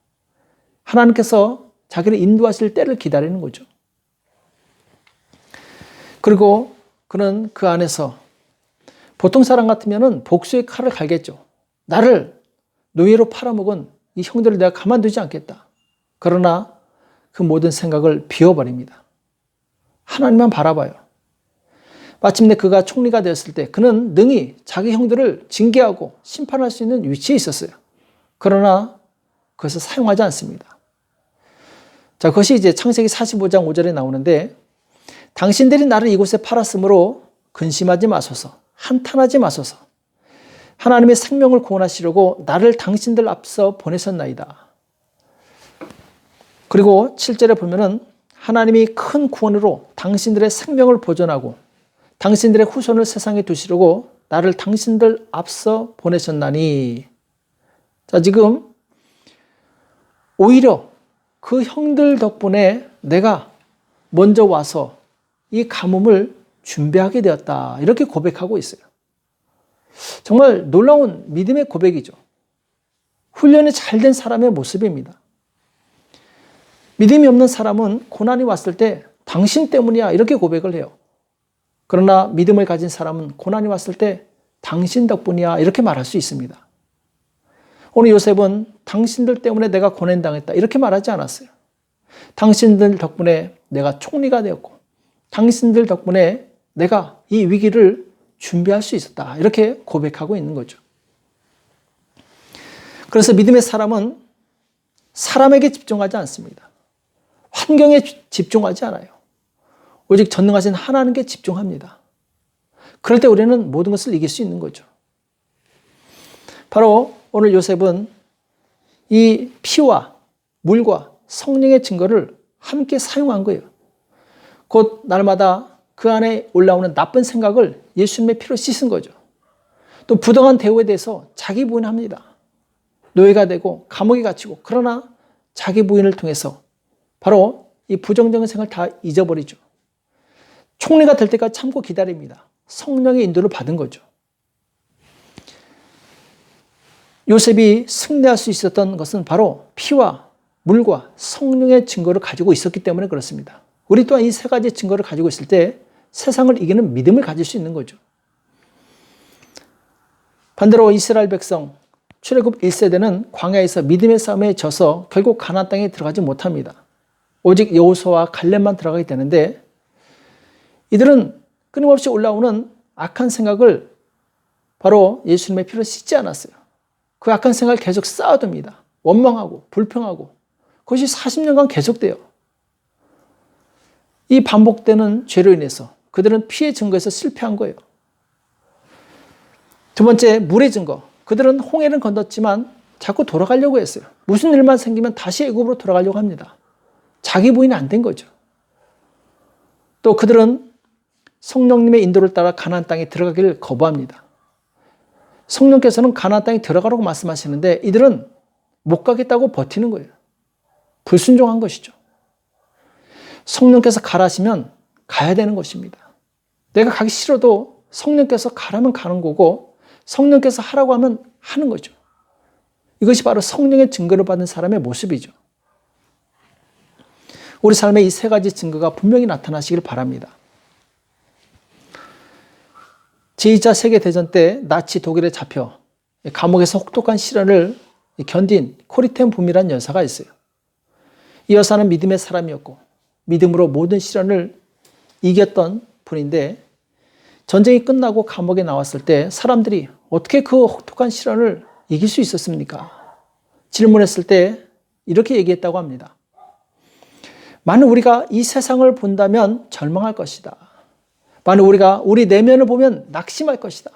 하나님께서 자기를 인도하실 때를 기다리는 거죠. 그리고 그는 그 안에서 보통 사람 같으면 복수의 칼을 갈겠죠. 나를 노예로 팔아먹은 이 형들을 내가 가만두지 않겠다. 그러나 그 모든 생각을 비워버립니다. 하나님만 바라봐요. 마침내 그가 총리가 되었을 때 그는 능히 자기 형들을 징계하고 심판할 수 있는 위치에 있었어요. 그러나 그것을 사용하지 않습니다. 자, 그것이 이제 창세기 45장 5절에 나오는데, 당신들이 나를 이곳에 팔았으므로 근심하지 마소서, 한탄하지 마소서. 하나님의 생명을 구원하시려고 나를 당신들 앞서 보내셨나이다. 그리고 7절에 보면은 하나님이 큰 구원으로 당신들의 생명을 보존하고 당신들의 후손을 세상에 두시려고 나를 당신들 앞서 보내셨나니. 자, 지금 오히려 그 형들 덕분에 내가 먼저 와서 이 가뭄을 준비하게 되었다. 이렇게 고백하고 있어요. 정말 놀라운 믿음의 고백이죠. 훈련이 잘 된 사람의 모습입니다. 믿음이 없는 사람은 고난이 왔을 때 당신 때문이야 이렇게 고백을 해요. 그러나 믿음을 가진 사람은 고난이 왔을 때 당신 덕분이야 이렇게 말할 수 있습니다. 오늘 요셉은 당신들 때문에 내가 고난당했다 이렇게 말하지 않았어요. 당신들 덕분에 내가 총리가 되었고 당신들 덕분에 내가 이 위기를 준비할 수 있었다 이렇게 고백하고 있는 거죠. 그래서 믿음의 사람은 사람에게 집중하지 않습니다. 환경에 집중하지 않아요. 오직 전능하신 하나님께 집중합니다. 그럴 때 우리는 모든 것을 이길 수 있는 거죠. 바로 오늘 요셉은 이 피와 물과 성령의 증거를 함께 사용한 거예요. 곧 날마다 그 안에 올라오는 나쁜 생각을 예수님의 피로 씻은 거죠. 또 부당한 대우에 대해서 자기 부인합니다. 노예가 되고 감옥에 갇히고, 그러나 자기 부인을 통해서 바로 이 부정적인 생각을 다 잊어버리죠. 총리가 될 때까지 참고 기다립니다. 성령의 인도를 받은 거죠. 요셉이 승리할 수 있었던 것은 바로 피와 물과 성령의 증거를 가지고 있었기 때문에 그렇습니다. 우리 또한 이 세 가지 증거를 가지고 있을 때 세상을 이기는 믿음을 가질 수 있는 거죠. 반대로 이스라엘 백성 출애굽 1세대는 광야에서 믿음의 싸움에 져서 결국 가나안 땅에 들어가지 못합니다. 오직 여호수아와 갈렙만 들어가게 되는데, 이들은 끊임없이 올라오는 악한 생각을 바로 예수님의 피로 씻지 않았어요. 그 악한 생각을 계속 쌓아둡니다. 원망하고 불평하고, 그것이 40년간 계속돼요. 이 반복되는 죄로 인해서 그들은 피의 증거에서 실패한 거예요. 두 번째, 물의 증거. 그들은 홍해를 건넜지만 자꾸 돌아가려고 했어요. 무슨 일만 생기면 다시 애굽으로 돌아가려고 합니다. 자기 부인이 안 된 거죠. 또 그들은 성령님의 인도를 따라 가나안 땅에 들어가기를 거부합니다. 성령께서는 가나안 땅에 들어가라고 말씀하시는데 이들은 못 가겠다고 버티는 거예요. 불순종한 것이죠. 성령께서 가라시면 가야 되는 것입니다. 내가 가기 싫어도 성령께서 가라면 가는 거고 성령께서 하라고 하면 하는 거죠. 이것이 바로 성령의 증거를 받은 사람의 모습이죠. 우리 삶에 이 세 가지 증거가 분명히 나타나시길 바랍니다. 제2차 세계대전 때 나치 독일에 잡혀 감옥에서 혹독한 시련을 견딘 코리텐 붐이라는 여사가 있어요. 이 여사는 믿음의 사람이었고 믿음으로 모든 시련을 이겼던 분인데, 전쟁이 끝나고 감옥에 나왔을 때 사람들이 어떻게 그 혹독한 시련을 이길 수 있었습니까? 질문했을 때 이렇게 얘기했다고 합니다. 만약 우리가 이 세상을 본다면 절망할 것이다. 만약 우리가 우리 내면을 보면 낙심할 것이다.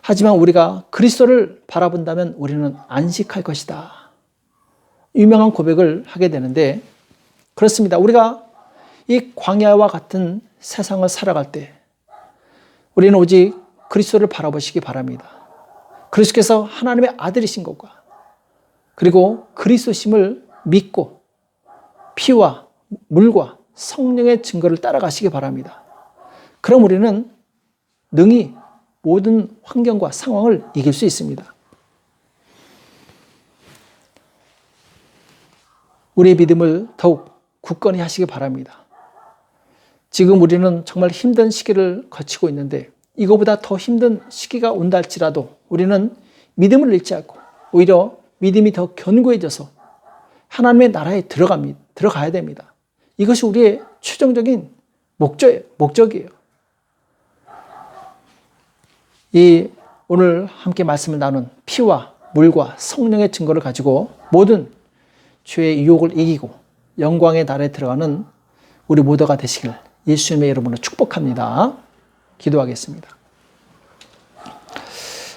하지만 우리가 그리스도를 바라본다면 우리는 안식할 것이다. 유명한 고백을 하게 되는데, 그렇습니다. 우리가 이 광야와 같은 세상을 살아갈 때 우리는 오직 그리스도를 바라보시기 바랍니다. 그리스도께서 하나님의 아들이신 것과 그리고 그리스도심을 믿고 피와 물과 성령의 증거를 따라가시기 바랍니다. 그럼 우리는 능히 모든 환경과 상황을 이길 수 있습니다. 우리의 믿음을 더욱 굳건히 하시기 바랍니다. 지금 우리는 정말 힘든 시기를 거치고 있는데 이거보다 더 힘든 시기가 온다 할지라도 우리는 믿음을 잃지 않고 오히려 믿음이 더 견고해져서 하나님의 나라에 들어가야 됩니다. 이것이 우리의 최종적인 목적이에요. 이 오늘 함께 말씀을 나눈 피와 물과 성령의 증거를 가지고 모든 죄의 유혹을 이기고 영광의 날에 들어가는 우리 모두가 되시길 예수님의 이름으로 축복합니다. 기도하겠습니다.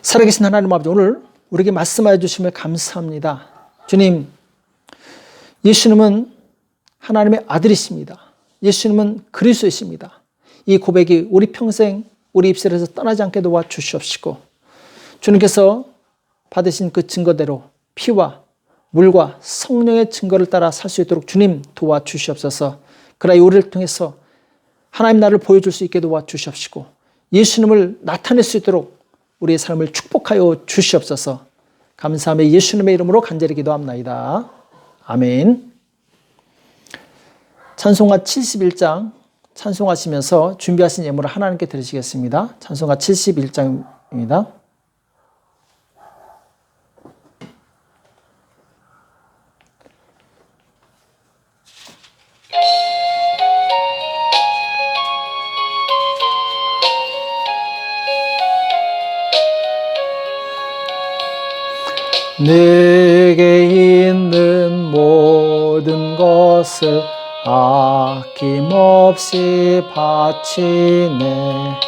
살아계신 하나님 아버지, 오늘 우리에게 말씀하여 주심을 감사합니다. 주님, 예수님은 하나님의 아들이십니다. 예수님은 그리스도이십니다. 이 고백이 우리 평생 우리 입술에서 떠나지 않게 도와주시옵시고, 주님께서 받으신 그 증거대로 피와 물과 성령의 증거를 따라 살 수 있도록 주님 도와주시옵소서. 그러나 우리를 통해서 하나님 나를 보여줄 수 있게 도와주시옵시고, 예수님을 나타낼 수 있도록 우리의 삶을 축복하여 주시옵소서. 감사하며 예수님의 이름으로 간절히 기도합나이다. 아멘. 찬송가 71장 찬송하시면서 준비하신 예물을 하나님께 드리시겠습니다. 찬송가 71장입니다. 내게 있는 모든 것을 아낌없이 바치네.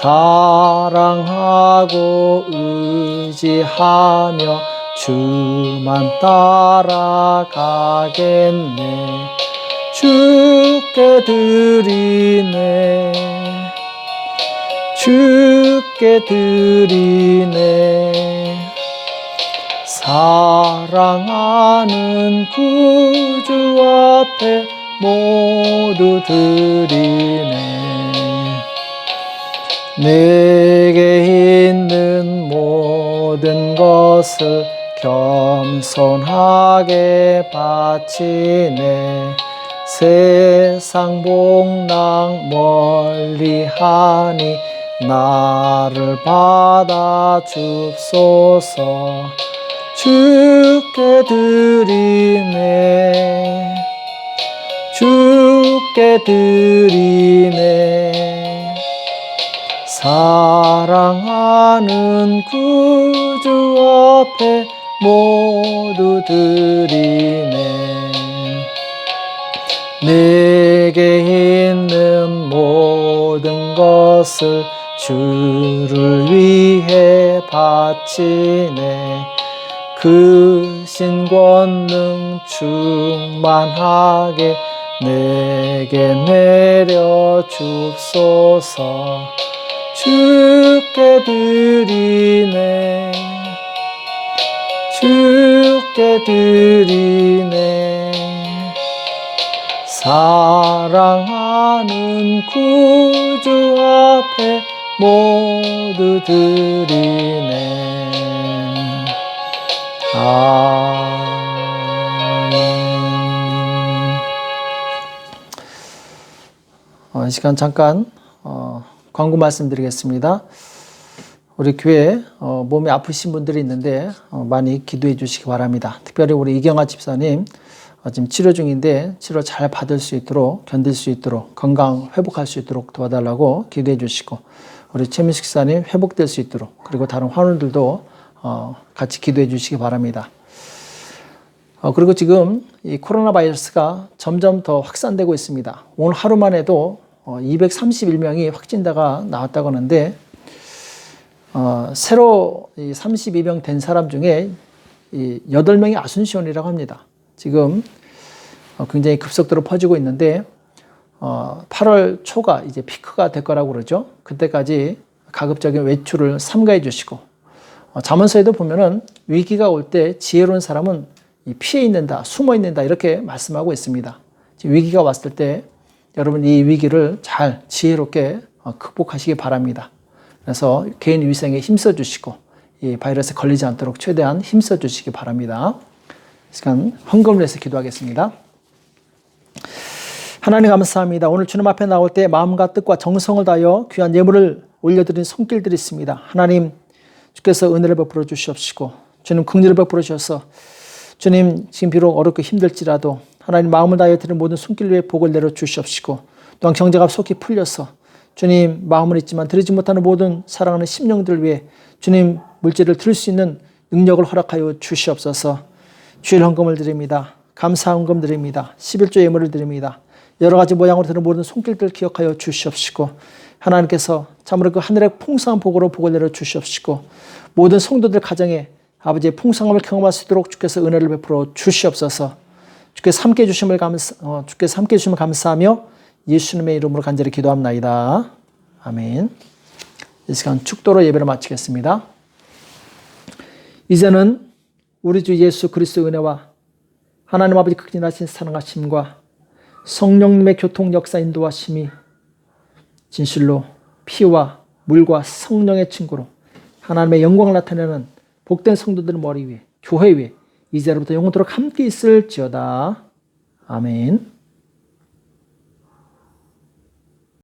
사랑하고 의지하며 주만 따라가겠네. 주께 드리네. 주께 드리네. 사랑하는 구주 앞에 모두 드리네. 내게 있는 모든 것을 겸손하게 바치네. 세상 복랑 멀리하니 나를 받아 줍소서. 주께 드리네. 주께 드리네. 사랑하는 구주 앞에 모두 드리네. 내게 있는 모든 것을 주를 위해 바치네. 그 신권능 충만하게 내게 내려 줍소서. 주께 드리네. 주께 드리네. 사랑하는 구주 앞에 모두 드리네. 아멘. 이 시간 잠깐 광고 말씀드리겠습니다. 우리 교회에 몸이 아프신 분들이 있는데 많이 기도해 주시기 바랍니다. 특별히 우리 이경아 집사님 지금 치료 중인데 치료 잘 받을 수 있도록, 견딜 수 있도록, 건강 회복할 수 있도록 도와달라고 기도해 주시고, 우리 최민식 집사님 회복될 수 있도록, 그리고 다른 환우들도 같이 기도해 주시기 바랍니다. 그리고 지금 이 코로나 바이러스가 점점 더 확산되고 있습니다. 오늘 하루만 해도 231명이 확진자가 나왔다고 하는데, 새로 32명 된 사람 중에 8명이 아순시온이라고 합니다. 지금 굉장히 급속도로 퍼지고 있는데 8월 초가 이제 피크가 될 거라고 그러죠. 그때까지 가급적인 외출을 삼가해 주시고, 잠언서에도 보면은 위기가 올 때 지혜로운 사람은 피해 있는다, 숨어 있는다 이렇게 말씀하고 있습니다. 위기가 왔을 때 여러분 이 위기를 잘 지혜롭게 극복하시기 바랍니다. 그래서 개인 위생에 힘써 주시고 이 바이러스에 걸리지 않도록 최대한 힘써 주시기 바랍니다. 이 시간 헌금을 해서 기도하겠습니다. 하나님 감사합니다. 오늘 주님 앞에 나올 때 마음과 뜻과 정성을 다하여 귀한 예물을 올려드린 손길들이 있습니다. 하나님, 주께서 은혜를 베풀어 주시옵시고, 주님 긍휼을 베풀어 주셔서 주님 지금 비록 어렵고 힘들지라도 하나님 마음을 다하여 드린 모든 손길 위에 복을 내려 주시옵시고, 또한 경제가 속히 풀려서 주님, 마음은 있지만 드리지 못하는 모든 사랑하는 심령들을 위해 주님 물질을 드릴 수 있는 능력을 허락하여 주시옵소서. 주일 헌금을 드립니다. 감사 헌금 드립니다. 11조 예물을 드립니다. 여러 가지 모양으로 드는 모든 손길들 기억하여 주시옵시고, 하나님께서 참으로 그 하늘의 풍성한 복으로 복을 내려 주시옵시고, 모든 성도들 가정에 아버지의 풍성함을 경험할 수 있도록 주께서 은혜를 베풀어 주시옵소서. 주께서 함께 해주심을 감사하며 예수님의 이름으로 간절히 기도합나이다. 아멘. 이 시간 축도로 예배를 마치겠습니다. 이제는 우리 주 예수 그리스도의 은혜와 하나님 아버지 극진하신 사랑하심과 성령님의 교통 역사 인도하심이 진실로 피와 물과 성령의 친구로 하나님의 영광을 나타내는 복된 성도들의 머리 위에, 교회 위에 이제로부터 영원토록 함께 있을지어다. 아멘.